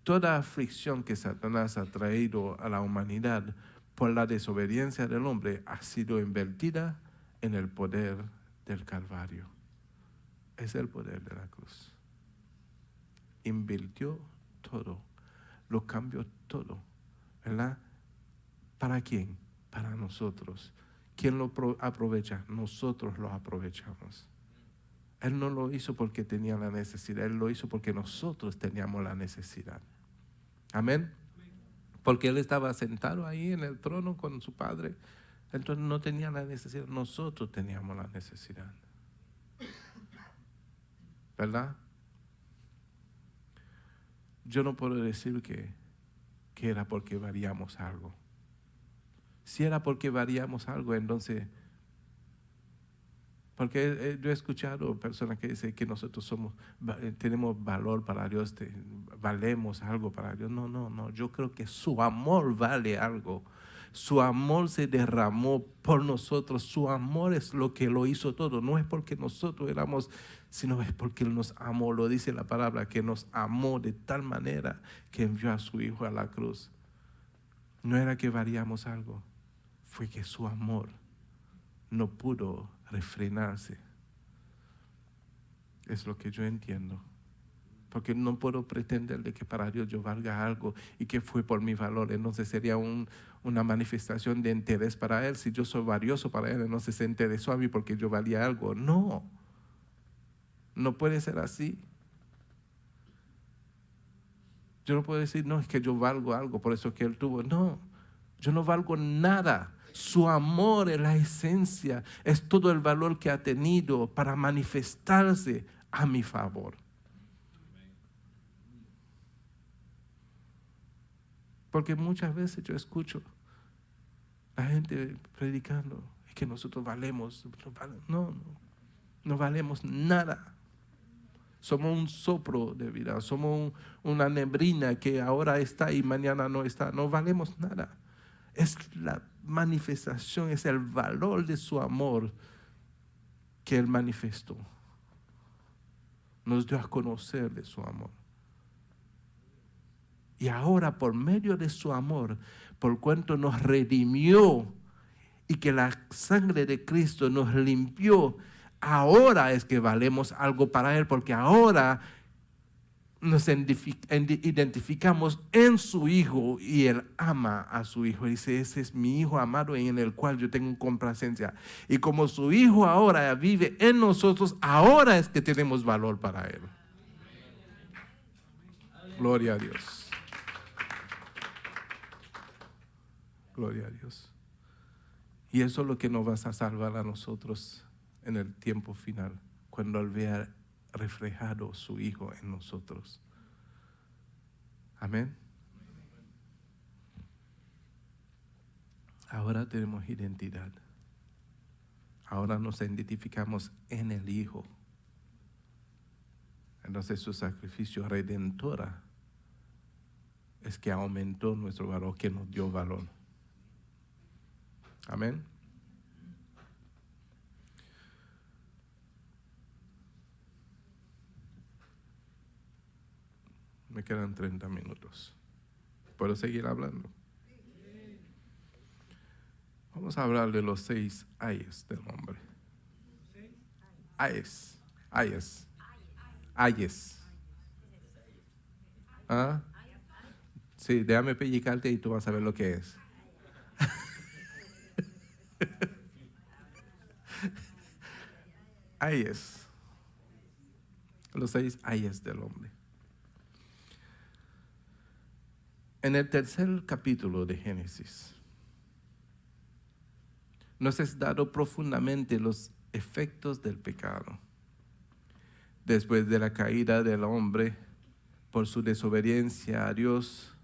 toda aflicción que Satanás ha traído a la humanidad por la desobediencia del hombre ha sido invertida en el poder del Calvario. Es el poder de la cruz. Invirtió todo, lo cambió todo, ¿verdad? ¿Para quién? Para nosotros. ¿Quién lo aprovecha? Nosotros lo aprovechamos. Él no lo hizo porque tenía la necesidad, Él lo hizo porque nosotros teníamos la necesidad. Amén. Porque Él estaba sentado ahí en el trono con su Padre, entonces no tenía la necesidad, nosotros teníamos la necesidad. ¿Verdad? Yo no puedo decir que era porque variamos algo. Si era porque variamos algo, entonces, porque yo he escuchado personas que dicen que nosotros tenemos valor para Dios, valemos algo para Dios. No, yo creo que su amor vale algo. Su amor se derramó por nosotros, su amor es lo que lo hizo todo. No es porque nosotros éramos, sino es porque Él nos amó. Lo dice la palabra, que nos amó de tal manera que envió a su Hijo a la cruz. No era que variamos algo, fue que su amor no pudo refrenarse. Es lo que yo entiendo. Porque no puedo pretender de que para Dios yo valga algo y que fue por mi valor. Entonces sería una manifestación de interés para Él. Si yo soy valioso para Él, entonces se interesó a mí porque yo valía algo. No puede ser así. Yo no puedo decir, no, es que yo valgo algo, por eso que Él tuvo. No, yo no valgo nada. Su amor es la esencia, es todo el valor que ha tenido para manifestarse a mi favor. Porque muchas veces yo escucho a la gente predicando, es que nosotros valemos. No valemos nada. Somos un soplo de vida, somos una neblina que ahora está y mañana no está. No valemos nada. Es la manifestación, es el valor de su amor que Él manifestó. Nos dio a conocer de su amor. Y ahora, por medio de su amor, por cuanto nos redimió y que la sangre de Cristo nos limpió, ahora es que valemos algo para Él, porque ahora nos identificamos en su Hijo y Él ama a su Hijo. Dice, ese es mi Hijo amado en el cual yo tengo complacencia. Y como su Hijo ahora vive en nosotros, ahora es que tenemos valor para Él. Gloria a Dios. Gloria a Dios. Y eso es lo que nos va a salvar a nosotros en el tiempo final, cuando Él vea reflejado su Hijo en nosotros. Amén. Ahora tenemos identidad. Ahora nos identificamos en el Hijo. Entonces su sacrificio redentora es que aumentó nuestro valor, que nos dio valor. Amén. Me quedan 30 minutos. ¿Puedo seguir hablando? Vamos a hablar de los 6 ayes del hombre. Ayes. Ayes. Ayes. ¿Ah? Sí, déjame pellizcarte y tú vas a ver lo que es. Ayes. Los 6 ayes del hombre. En el tercer capítulo de Génesis, nos es dado profundamente los efectos del pecado. Después de la caída del hombre por su desobediencia a Dios,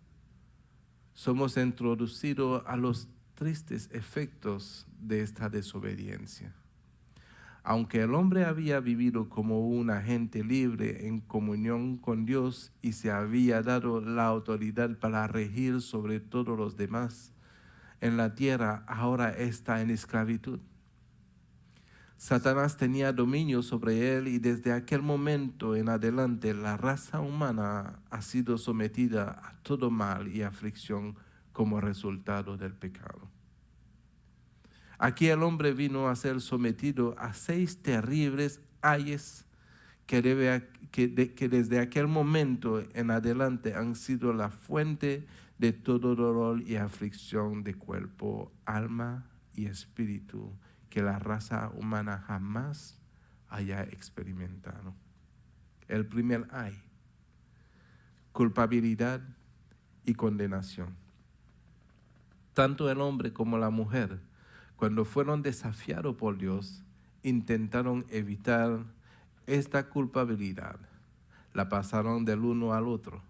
somos introducidos a los tristes efectos de esta desobediencia. Aunque el hombre había vivido como un agente libre en comunión con Dios y se había dado la autoridad para regir sobre todos los demás en la tierra, ahora está en esclavitud. Satanás tenía dominio sobre él y desde aquel momento en adelante la raza humana ha sido sometida a todo mal y aflicción como resultado del pecado. Aquí el hombre vino a ser sometido a 6 terribles ayes que desde aquel momento en adelante han sido la fuente de todo dolor y aflicción de cuerpo, alma y espíritu que la raza humana jamás haya experimentado. El primer ay, culpabilidad y condenación. Tanto el hombre como la mujer, cuando fueron desafiados por Dios, intentaron evitar esta culpabilidad. La pasaron del uno al otro.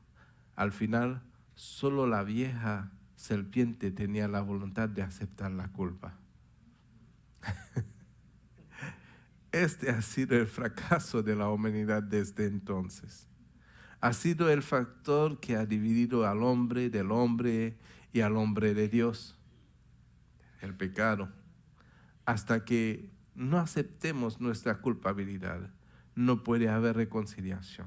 Al final, solo la vieja serpiente tenía la voluntad de aceptar la culpa. Este ha sido el fracaso de la humanidad desde entonces. Ha sido el factor que ha dividido al hombre del hombre y al hombre de Dios. El pecado. Hasta que no aceptemos nuestra culpabilidad, no puede haber reconciliación.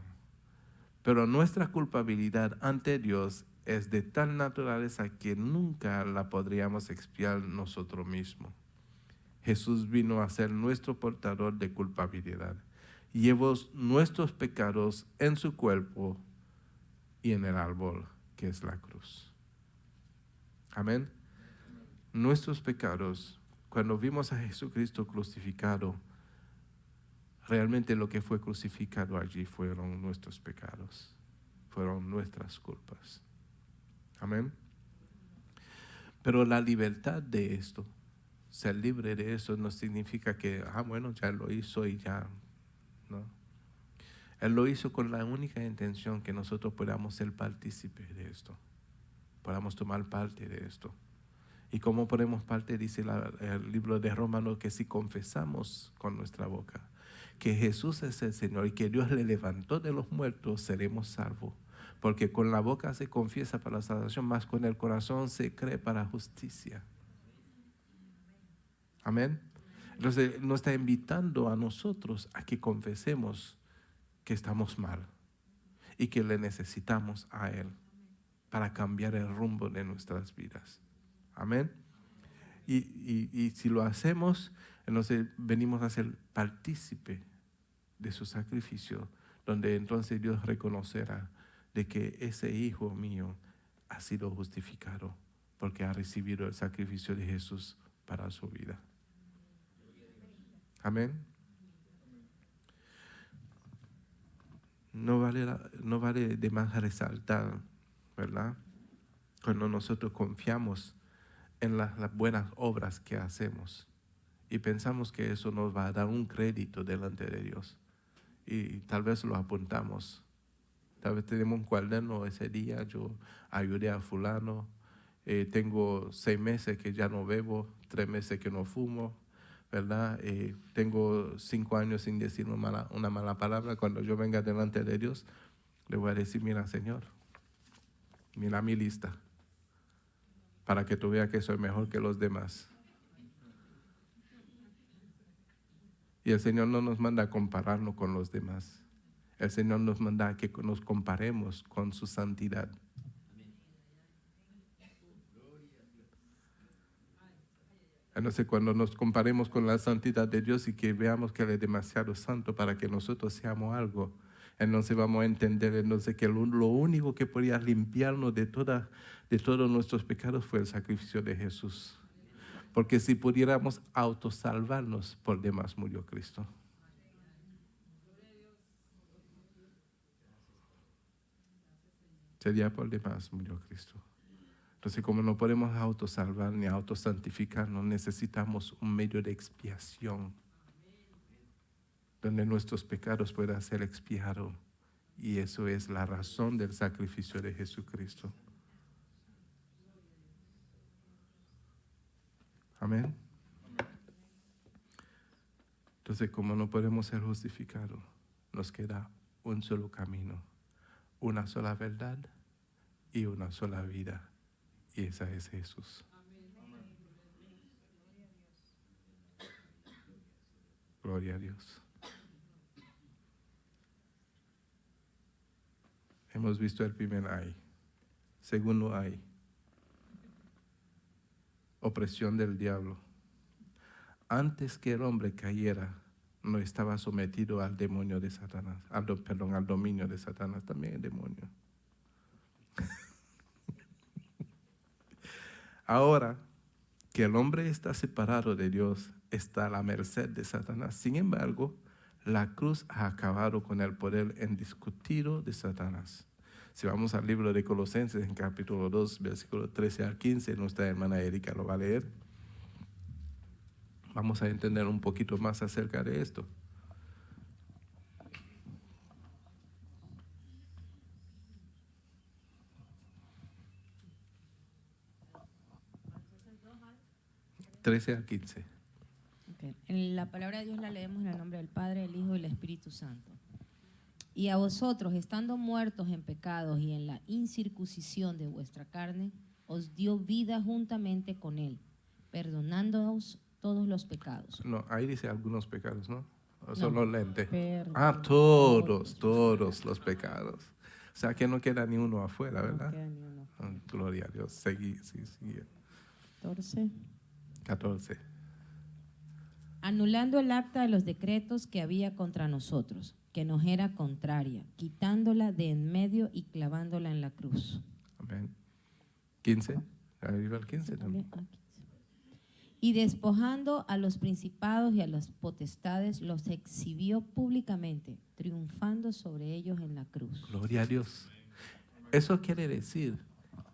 Pero nuestra culpabilidad ante Dios es de tal naturaleza que nunca la podríamos expiar nosotros mismos. Jesús vino a ser nuestro portador de culpabilidad. Llevó nuestros pecados en su cuerpo y en el árbol, que es la cruz. Amén. Nuestros pecados, cuando vimos a Jesucristo crucificado, realmente lo que fue crucificado allí fueron nuestros pecados, fueron nuestras culpas. Amén. Pero la libertad de esto, ser libre de eso, no significa que, bueno, ya lo hizo y ya, ¿no? Él lo hizo con la única intención que nosotros podamos ser partícipes de esto, podamos tomar parte de esto. Y como ponemos parte, dice el libro de Romanos, que si confesamos con nuestra boca que Jesús es el Señor y que Dios le levantó de los muertos, seremos salvos. Porque con la boca se confiesa para la salvación, más con el corazón se cree para justicia. Amén. Entonces nos está invitando a nosotros a que confesemos que estamos mal y que le necesitamos a Él para cambiar el rumbo de nuestras vidas. Amén. Y si lo hacemos, entonces venimos a ser partícipe de su sacrificio, donde entonces Dios reconocerá de que ese hijo mío ha sido justificado porque ha recibido el sacrificio de Jesús para su vida. Amén. No vale de más resaltar, ¿verdad? Cuando nosotros confiamos en las buenas obras que hacemos y pensamos que eso nos va a dar un crédito delante de Dios. Y tal vez lo apuntamos. Tal vez tenemos un cuaderno, ese día yo ayudé a fulano, tengo 6 meses que ya no bebo, 3 meses que no fumo, ¿verdad? Tengo 5 años sin decir una mala palabra. Cuando yo venga delante de Dios, le voy a decir, mira, Señor, mira mi lista, para que tú veas que soy mejor que los demás. Y el Señor no nos manda a compararnos con los demás. El Señor nos manda a que nos comparemos con su santidad. Entonces, cuando nos comparemos con la santidad de Dios y que veamos que Él es demasiado santo para que nosotros seamos algo, entonces vamos a entender entonces que lo único que podía limpiarnos de todos nuestros pecados fue el sacrificio de Jesús. Porque si pudiéramos autosalvarnos, por demás murió Cristo. Sería por demás murió Cristo. Entonces, como no podemos autosalvar ni autosantificarnos, necesitamos un medio de expiación donde nuestros pecados puedan ser expiados. Y eso es la razón del sacrificio de Jesucristo. Amén. Entonces, como no podemos ser justificados, nos queda un solo camino, una sola verdad y una sola vida. Y esa es Jesús. Gloria a Dios. Hemos visto el primer ay. Segundo ay. Opresión del diablo. Antes que el hombre cayera, no estaba sometido al demonio de Satanás, al dominio de Satanás, también el demonio. Ahora que el hombre está separado de Dios, está a la merced de Satanás. Sin embargo, la cruz ha acabado con el poder indiscutido de Satanás. Si vamos al libro de Colosenses, en capítulo 2, versículo 13 al 15, nuestra hermana Erika lo va a leer. Vamos a entender un poquito más acerca de esto. ¿13 al 15? Okay. En la palabra de Dios la leemos en el nombre del Padre, del Hijo y del Espíritu Santo. Y a vosotros, estando muertos en pecados y en la incircuncisión de vuestra carne, os dio vida juntamente con Él, perdonándoos todos los pecados. No, ahí dice algunos pecados, ¿no? O No, solo lente. perdón, Todos los pecados. O sea que no queda ni uno afuera, ¿verdad? No queda ni uno. Gloria a Dios. Sigue. 14. Anulando el acta de los decretos que había contra nosotros, que nos era contraria, quitándola de en medio y clavándola en la cruz. Amén. 15. Arriba el 15 también. Y despojando a los principados y a las potestades, los exhibió públicamente, triunfando sobre ellos en la cruz. Gloria a Dios. Eso quiere decir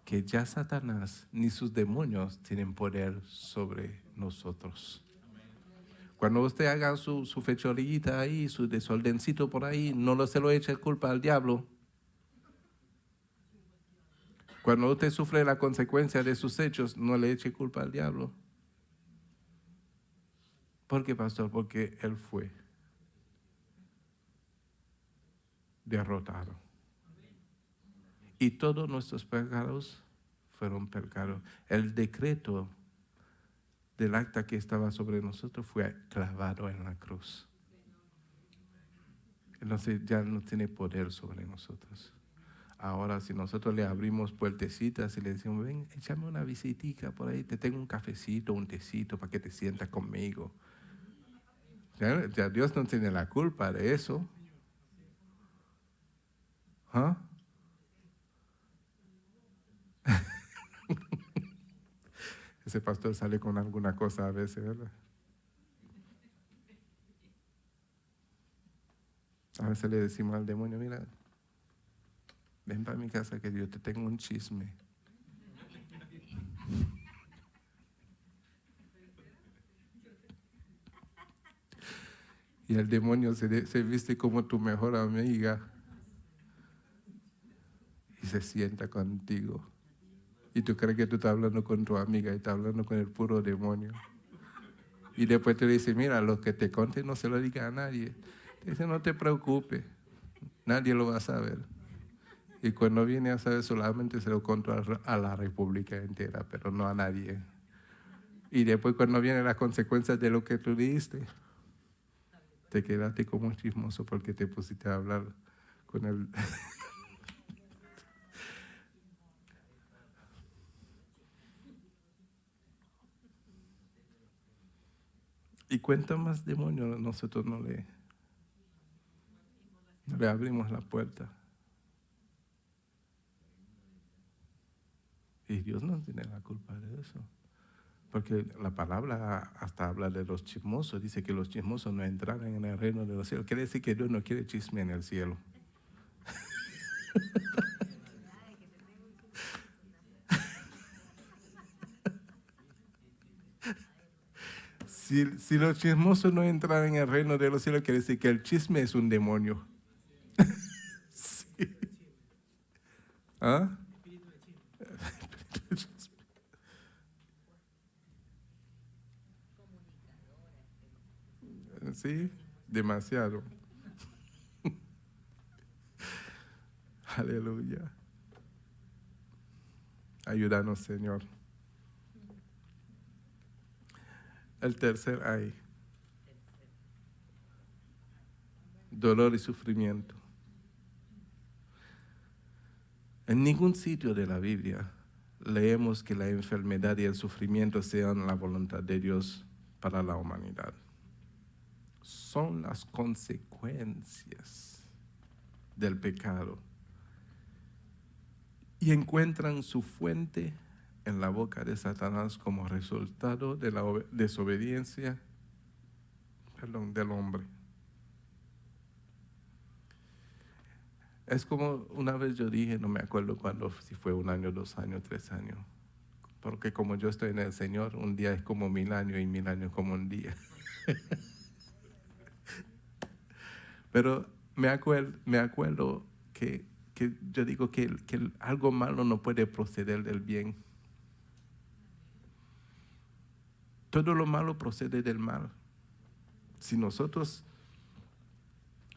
que ya Satanás ni sus demonios tienen poder sobre nosotros. Cuando usted haga su fechorillita ahí, su desordencito por ahí, no se lo eche culpa al diablo. Cuando usted sufre la consecuencia de sus hechos, no le eche culpa al diablo. ¿Por qué, pastor? Porque él fue derrotado. Y todos nuestros pecados fueron pecados. El decreto del acta que estaba sobre nosotros fue clavado en la cruz. Entonces ya no tiene poder sobre nosotros. Ahora, si nosotros le abrimos puertecitas y le decimos, ven, échame una visitica por ahí, te tengo un cafecito, un tecito para que te sientas conmigo. Ya Dios no tiene la culpa de eso. ¿Ah? Ese pastor sale con alguna cosa a veces, ¿verdad? A veces le decimos al demonio, mira, ven para mi casa que yo te tengo un chisme. Y el demonio se viste como tu mejor amiga y se sienta contigo. Y tú crees que tú estás hablando con tu amiga y estás hablando con el puro demonio. Y después te dice, mira, lo que te conté no se lo diga a nadie. Te dice, no te preocupes, nadie lo va a saber. Y cuando viene a saber, solamente se lo contó a la república entera, pero no a nadie. Y después cuando vienen las consecuencias de lo que tú diste, te quedaste como un chismoso porque te pusiste a hablar con él. Y cuenta más demonios, nosotros no le abrimos la puerta. Y Dios no tiene la culpa de eso. Porque la palabra hasta habla de los chismosos. Dice que los chismosos no entrarán en el reino de los cielos. Quiere decir que Dios no quiere chisme en el cielo. Si los chismosos no entran en el reino de los cielos, quiere decir que el chisme es un demonio. Sí. ¿Ah? Sí, demasiado. Aleluya. Ayúdanos, Señor. El tercer ay. Dolor y sufrimiento. En ningún sitio de la Biblia leemos que la enfermedad y el sufrimiento sean la voluntad de Dios para la humanidad. Son las consecuencias del pecado y encuentran su fuente en la boca de Satanás como resultado de la desobediencia del hombre. Es como una vez yo dije, no me acuerdo cuándo, si fue 1 año, 2 años, 3 años, porque como yo estoy en el Señor, un día es como 1000 años y 1000 años como un día. Pero me acuerdo que yo digo que algo malo no puede proceder del bien. Todo lo malo procede del mal. Si nosotros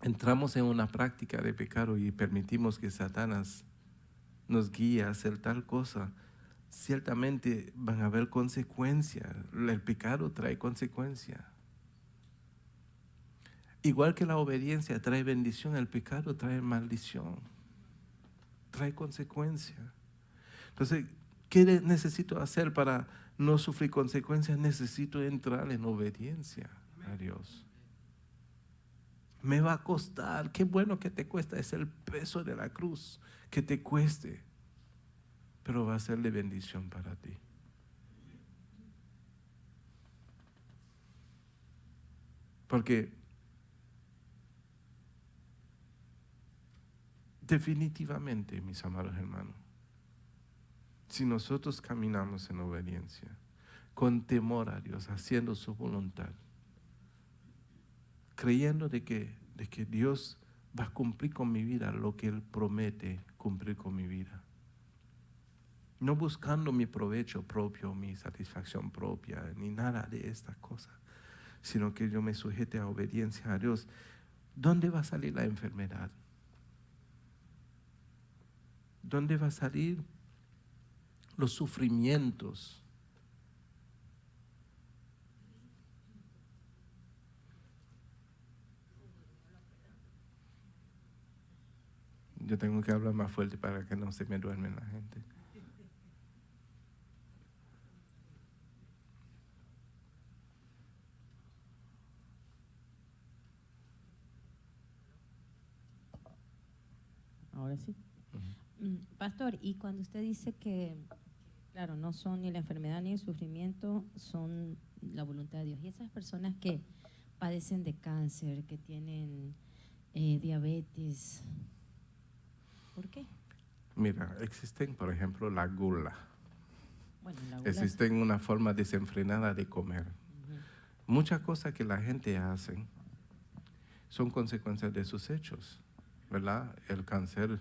entramos en una práctica de pecado y permitimos que Satanás nos guíe a hacer tal cosa, ciertamente van a haber consecuencias. El pecado trae consecuencias. Igual que la obediencia trae bendición, el pecado trae maldición, trae consecuencias. Entonces, ¿qué necesito hacer para no sufrir consecuencias? Necesito entrar en obediencia a Dios. Me va a costar, qué bueno que te cuesta, es el peso de la cruz, que te cueste, pero va a ser de bendición para ti. Porque definitivamente, mis amados hermanos, si nosotros caminamos en obediencia, con temor a Dios, haciendo su voluntad, creyendo de que Dios va a cumplir con mi vida lo que Él promete cumplir con mi vida. No buscando mi provecho propio, mi satisfacción propia, ni nada de estas cosas, sino que yo me sujete a obediencia a Dios. ¿Dónde va a salir la enfermedad? ¿Dónde va a salir los sufrimientos? Yo tengo que hablar más fuerte para que no se me duerme la gente. Ahora sí. Pastor, y cuando usted dice que, claro, no son ni la enfermedad ni el sufrimiento, son la voluntad de Dios. Y esas personas que padecen de cáncer, que tienen diabetes, ¿por qué? Mira, existen, por ejemplo, la gula. Bueno, la gula Existen una forma desenfrenada de comer. Muchas cosas que la gente hace son consecuencias de sus hechos, ¿verdad? El cáncer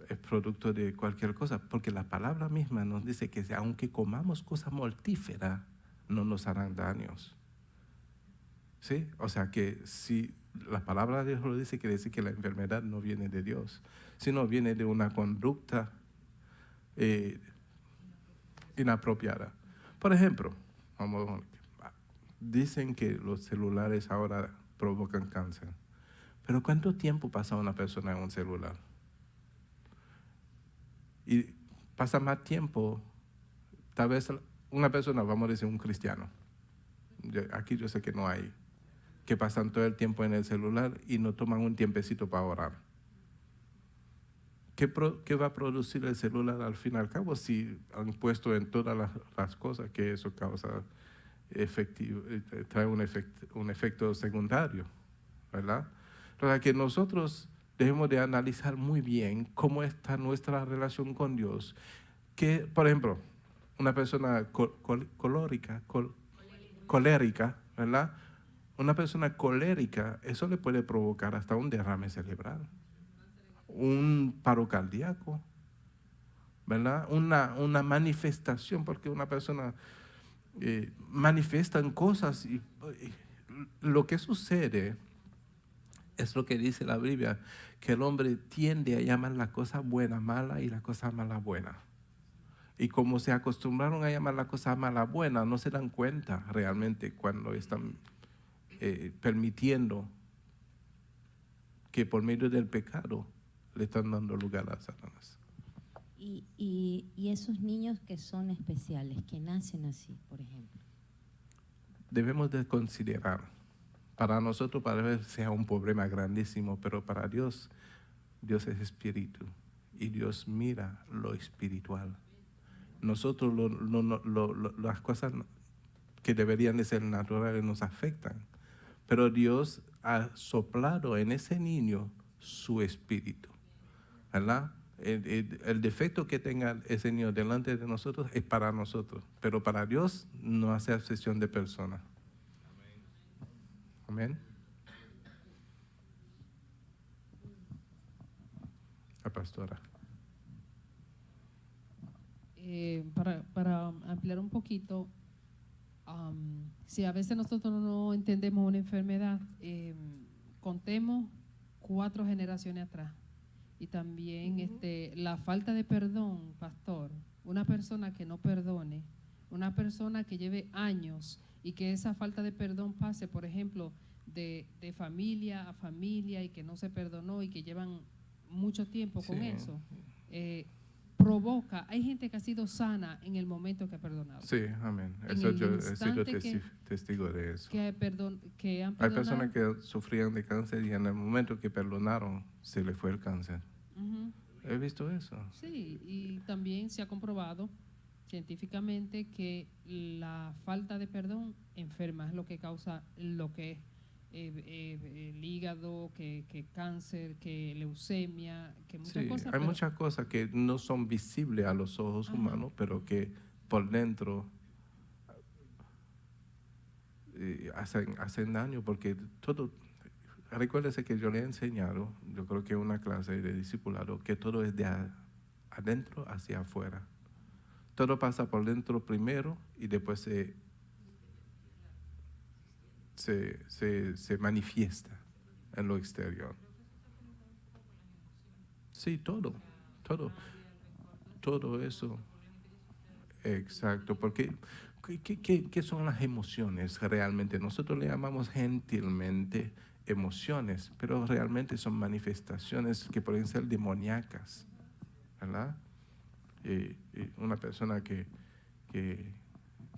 es producto de cualquier cosa, porque la palabra misma nos dice que aunque comamos cosas mortíferas, no nos harán daños. ¿Sí? O sea que si la palabra de Dios lo dice, quiere decir que la enfermedad no viene de Dios, sino viene de una conducta inapropiada. Por ejemplo, dicen que los celulares ahora provocan cáncer, pero ¿cuánto tiempo pasa una persona en un celular? Y pasa más tiempo, tal vez una persona, vamos a decir un cristiano, aquí yo sé que no hay, que pasan todo el tiempo en el celular y no toman un tiempecito para orar. ¿Qué va a producir el celular al fin y al cabo si han puesto en todas las cosas que eso causa trae un efecto secundario, ¿verdad? O sea que nosotros debemos de analizar muy bien cómo está nuestra relación con Dios. Que, por ejemplo, una persona colérica, ¿verdad? Una persona colérica, eso le puede provocar hasta un derrame cerebral, un paro cardíaco, ¿verdad? Una manifestación, porque una persona manifiesta cosas y lo que sucede es lo que dice la Biblia, que el hombre tiende a llamar la cosa buena mala y la cosa mala buena. Y como se acostumbraron a llamar la cosa mala buena, no se dan cuenta realmente cuando están permitiendo que por medio del pecado le están dando lugar a Satanás. Y esos niños que son especiales, que nacen así, por ejemplo. Debemos de considerar, para nosotros para ver sea un problema grandísimo, pero para Dios, Dios es espíritu y Dios mira lo espiritual. Nosotros las cosas que deberían de ser naturales nos afectan, pero Dios ha soplado en ese niño su espíritu, ¿verdad? El defecto que tenga ese niño delante de nosotros es para nosotros, pero para Dios no hace excepción de persona. Amén. La pastora. Para ampliar un poquito, si a veces nosotros no entendemos una enfermedad, contemos 4 generaciones atrás. Y también la falta de perdón, pastor, una persona que no perdone, una persona que lleve años y que esa falta de perdón pase, por ejemplo, de familia a familia y que no se perdonó y que llevan mucho tiempo con eso, provoca, hay gente que ha sido sana en el momento que ha perdonado. Sí, amén. En Eso el yo he sido instante testigo de eso. que han Hay perdonado. personas que sufrían de cáncer y en el momento que perdonaron se le fue el cáncer. Ujú. He visto eso. Sí, y también se ha comprobado científicamente que la falta de perdón enferma, es lo que causa lo que es el hígado, que cáncer, que leucemia, que muchas Sí, cosas. hay pero- muchas cosas que no son visibles a los ojos Ajá. humanos, pero que por dentro hacen daño, porque todo, recuérdese que yo le he enseñado, yo creo que en una clase de discipulado, que todo es de adentro hacia afuera. Todo pasa por dentro primero y después se manifiesta en lo exterior. Sí, todo eso. Exacto, porque ¿qué son las emociones realmente? Nosotros le llamamos gentilmente emociones, pero realmente son manifestaciones que pueden ser demoníacas, ¿verdad? Una persona que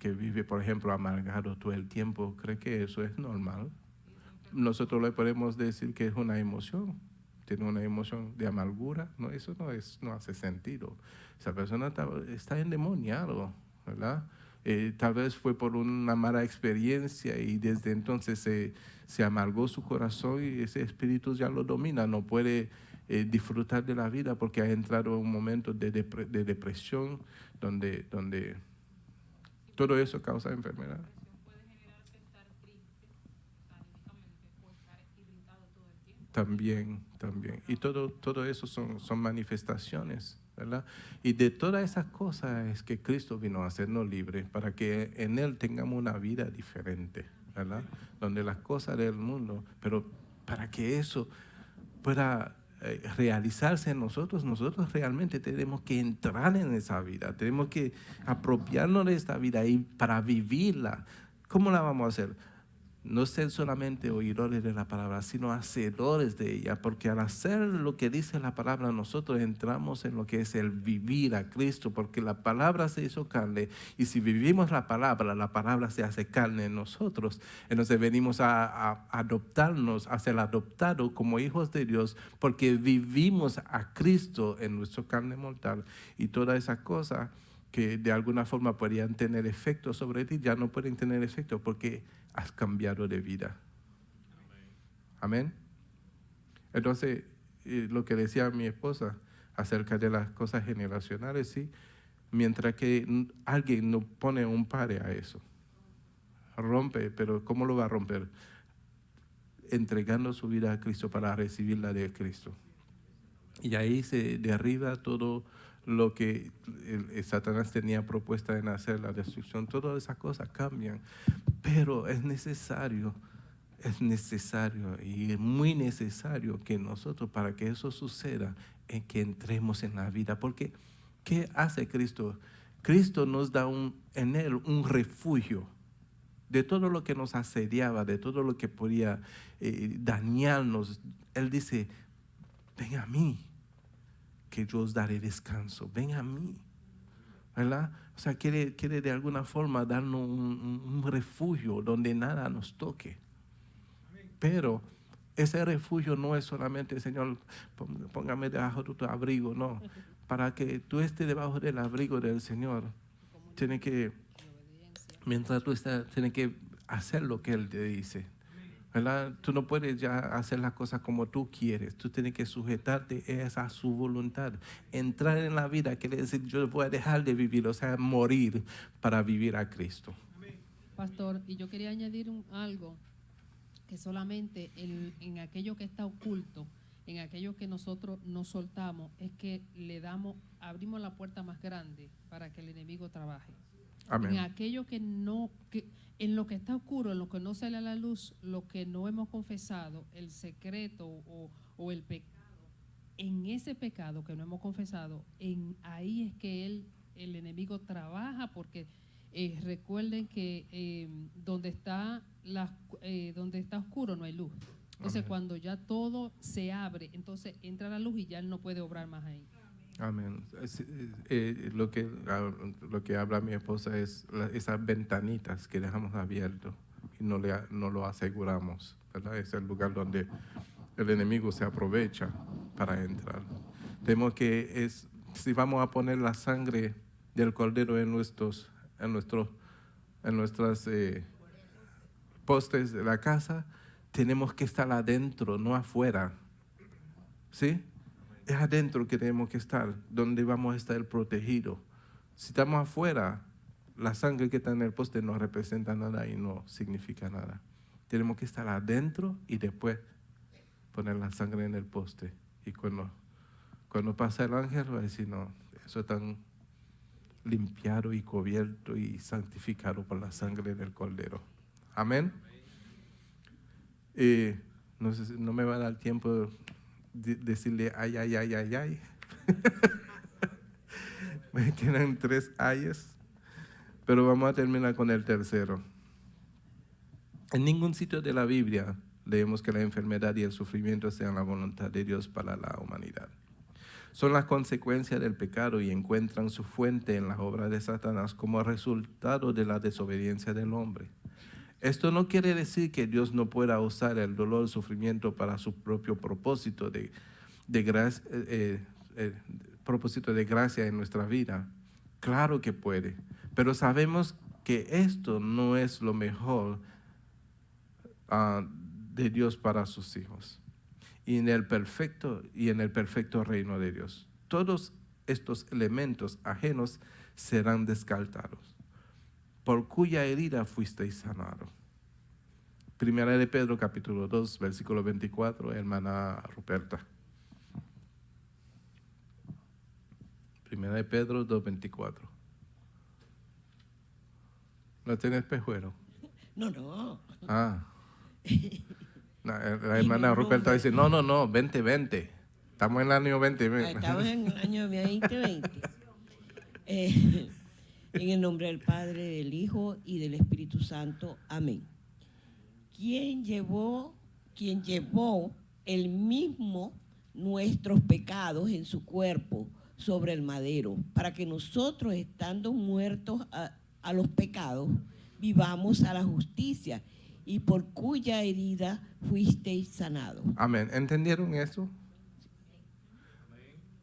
vive, por ejemplo, amargado todo el tiempo, cree que eso es normal. Nosotros le podemos decir que es una emoción, tiene una emoción de amargura, no, eso no hace sentido. Esa persona está endemoniado, ¿verdad? Tal vez fue por una mala experiencia y desde entonces se amargó su corazón y ese espíritu ya lo domina, no puede disfrutar de la vida porque ha entrado en un momento de depresión donde todo eso causa enfermedad. También. Y todo eso son manifestaciones, ¿verdad? Y de todas esas cosas es que Cristo vino a hacernos libres para que en Él tengamos una vida diferente, ¿verdad? Donde las cosas del mundo, pero para que eso pueda realizarse en nosotros realmente tenemos que entrar en esa vida, tenemos que apropiarnos de esta vida y para vivirla. ¿Cómo la vamos a hacer? No ser solamente oidores de la palabra, sino hacedores de ella, porque al hacer lo que dice la palabra, nosotros entramos en lo que es el vivir a Cristo, porque la palabra se hizo carne, y si vivimos la palabra se hace carne en nosotros. Entonces venimos a adoptarnos, a ser adoptados como hijos de Dios, porque vivimos a Cristo en nuestra carne mortal, y todas esas cosas que de alguna forma podrían tener efecto sobre ti, ya no pueden tener efecto porque has cambiado de vida. Amén. Entonces, lo que decía mi esposa acerca de las cosas generacionales, sí, mientras que alguien no pone un pare a eso, rompe, pero ¿cómo lo va a romper? Entregando su vida a Cristo para recibir la de Cristo. Y ahí se derriba todo lo que Satanás tenía propuesta en hacer, la destrucción, todas esas cosas cambian. Pero es necesario y es muy necesario que nosotros, para que eso suceda, es que entremos en la vida. Porque, ¿qué hace Cristo? Cristo nos da en Él un refugio de todo lo que nos asediaba, de todo lo que podía dañarnos. Él dice, ven a mí, que yo os daré descanso, ven a mí, ¿verdad? O sea, quiere de alguna forma darnos un refugio donde nada nos toque. Pero ese refugio no es solamente, Señor, póngame debajo de tu abrigo, no. Para que tú estés debajo del abrigo del Señor, mientras tú estás, tienes que hacer lo que Él te dice, ¿verdad? Tú no puedes ya hacer las cosas como tú quieres. Tú tienes que sujetarte a su voluntad. Entrar en la vida quiere decir, yo voy a dejar de vivir, o sea, morir para vivir a Cristo. Pastor, y yo quería añadir algo, que solamente en aquello que está oculto, en aquello que nosotros nos soltamos, es que abrimos la puerta más grande para que el enemigo trabaje. Amén. En aquello en lo que está oscuro, en lo que no sale a la luz, lo que no hemos confesado, el secreto o el pecado, en ese pecado que no hemos confesado, ahí es que el enemigo trabaja, porque recuerden que donde está oscuro no hay luz. Entonces, amén, cuando ya todo se abre, entonces entra la luz y ya él no puede obrar más ahí. Amén. Lo que habla mi esposa es esas ventanitas que dejamos abiertas y no lo aseguramos, ¿verdad? Es el lugar donde el enemigo se aprovecha para entrar. Tenemos que, si vamos a poner la sangre del cordero en nuestras postes de la casa, tenemos que estar adentro, no afuera. ¿Sí? Es adentro que tenemos que estar, donde vamos a estar protegidos. Si estamos afuera, la sangre que está en el poste no representa nada y no significa nada. Tenemos que estar adentro y después poner la sangre en el poste. Y cuando pasa el ángel va a decir, no, eso está limpiado y cubierto y santificado por la sangre del Cordero. Amén. No me va a dar tiempo decirle ay. Me quedan 3 ayes, pero vamos a terminar con el tercero. En ningún sitio de la Biblia leemos que la enfermedad y el sufrimiento sean la voluntad de Dios para la humanidad. Son las consecuencias del pecado y encuentran su fuente en las obras de Satanás como resultado de la desobediencia del hombre. Esto no quiere decir que Dios no pueda usar el dolor y el sufrimiento para su propio propósito de propósito de gracia en nuestra vida? Claro que puede, pero sabemos que esto no es lo mejor de Dios para sus hijos y en el perfecto reino de Dios. Todos estos elementos ajenos serán descartados, por cuya herida fuisteis sanados. Primera de Pedro, capítulo 2, versículo 24, hermana Ruperta. Primera de Pedro 2, 24. ¿No tienes espejuelo? No. Ah. La hermana Ruperta dice, no, 2020. Estamos en el año 2020. Estamos en el año 2020. En el nombre del Padre, del Hijo y del Espíritu Santo. Amén. ¿Quién llevó el mismo nuestros pecados en su cuerpo sobre el madero, para que nosotros, estando muertos a los pecados, vivamos a la justicia, y por cuya herida fuisteis sanados? Amén. ¿Entendieron eso?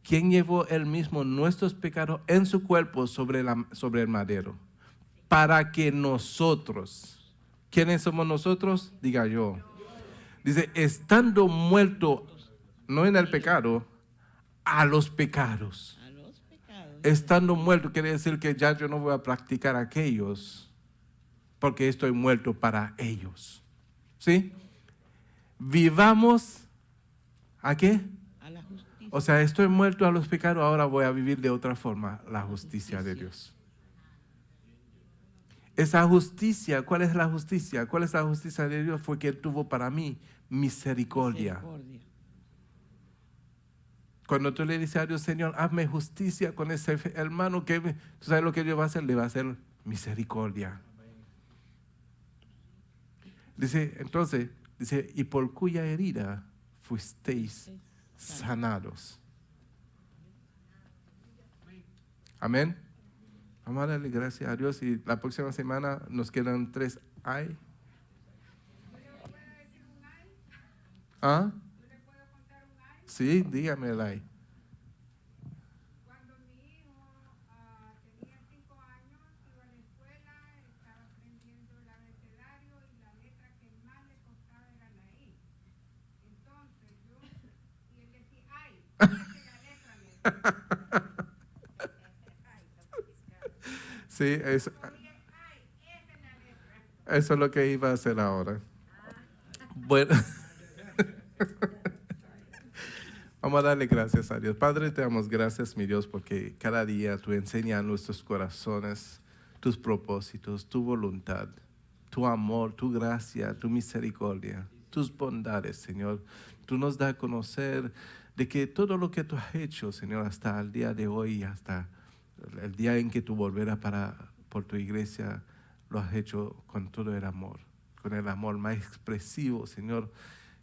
¿Quién llevó él mismo nuestros pecados en su cuerpo sobre el madero? Para que nosotros, ¿quiénes somos nosotros? Diga yo. Dice, estando muerto, no en el pecado, a los pecados. A los pecados. Estando muerto quiere decir que ya yo no voy a practicar aquellos, porque estoy muerto para ellos. ¿Sí? Vivamos, ¿a qué? A la justicia. O sea, estoy muerto a los pecados, ahora voy a vivir de otra forma, la justicia de Dios. Esa justicia, ¿cuál es la justicia? ¿Cuál es la justicia de Dios? Fue que Él tuvo para mí misericordia. Cuando tú le dices a Dios, Señor, hazme justicia con ese hermano, ¿tú sabes lo que Dios va a hacer? Le va a hacer misericordia. Dice, entonces, y por cuya herida fuisteis sanados. Amén. Vamos a darle gracias a Dios y la próxima semana nos quedan 3 ay. ¿Ah? Sí, dígame el ay. Cuando mi hijo tenía 5 años, iba a la escuela, estaba aprendiendo el abecedario y la letra que más le costaba era la I. Entonces y él decía, ay, esa es la letra. Sí, eso es lo que iba a hacer ahora. Bueno, vamos a darle gracias a Dios. Padre, te damos gracias, mi Dios, porque cada día tú enseñas a nuestros corazones tus propósitos, tu voluntad, tu amor, tu gracia, tu misericordia, tus bondades, Señor. Tú nos das a conocer de que todo lo que tú has hecho, Señor, hasta el día de hoy, hasta el día en que tú volverás por tu iglesia, lo has hecho con todo el amor, con el amor más expresivo, Señor,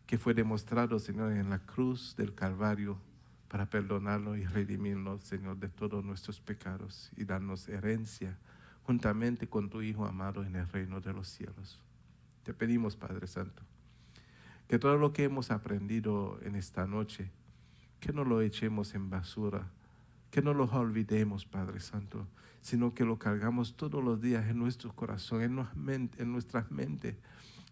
que fue demostrado, Señor, en la cruz del Calvario para perdonarnos y redimirnos, Señor, de todos nuestros pecados y darnos herencia juntamente con tu Hijo amado en el reino de los cielos. Te pedimos, Padre Santo, que todo lo que hemos aprendido en esta noche, que no lo echemos en basura, que no los olvidemos, Padre Santo, sino que lo cargamos todos los días en nuestro corazón, en nuestras mentes,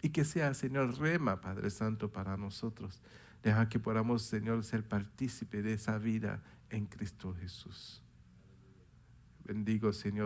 y que sea, Señor, rema, Padre Santo, para nosotros. Deja que podamos, Señor, ser partícipe de esa vida en Cristo Jesús. Bendigo, Señor.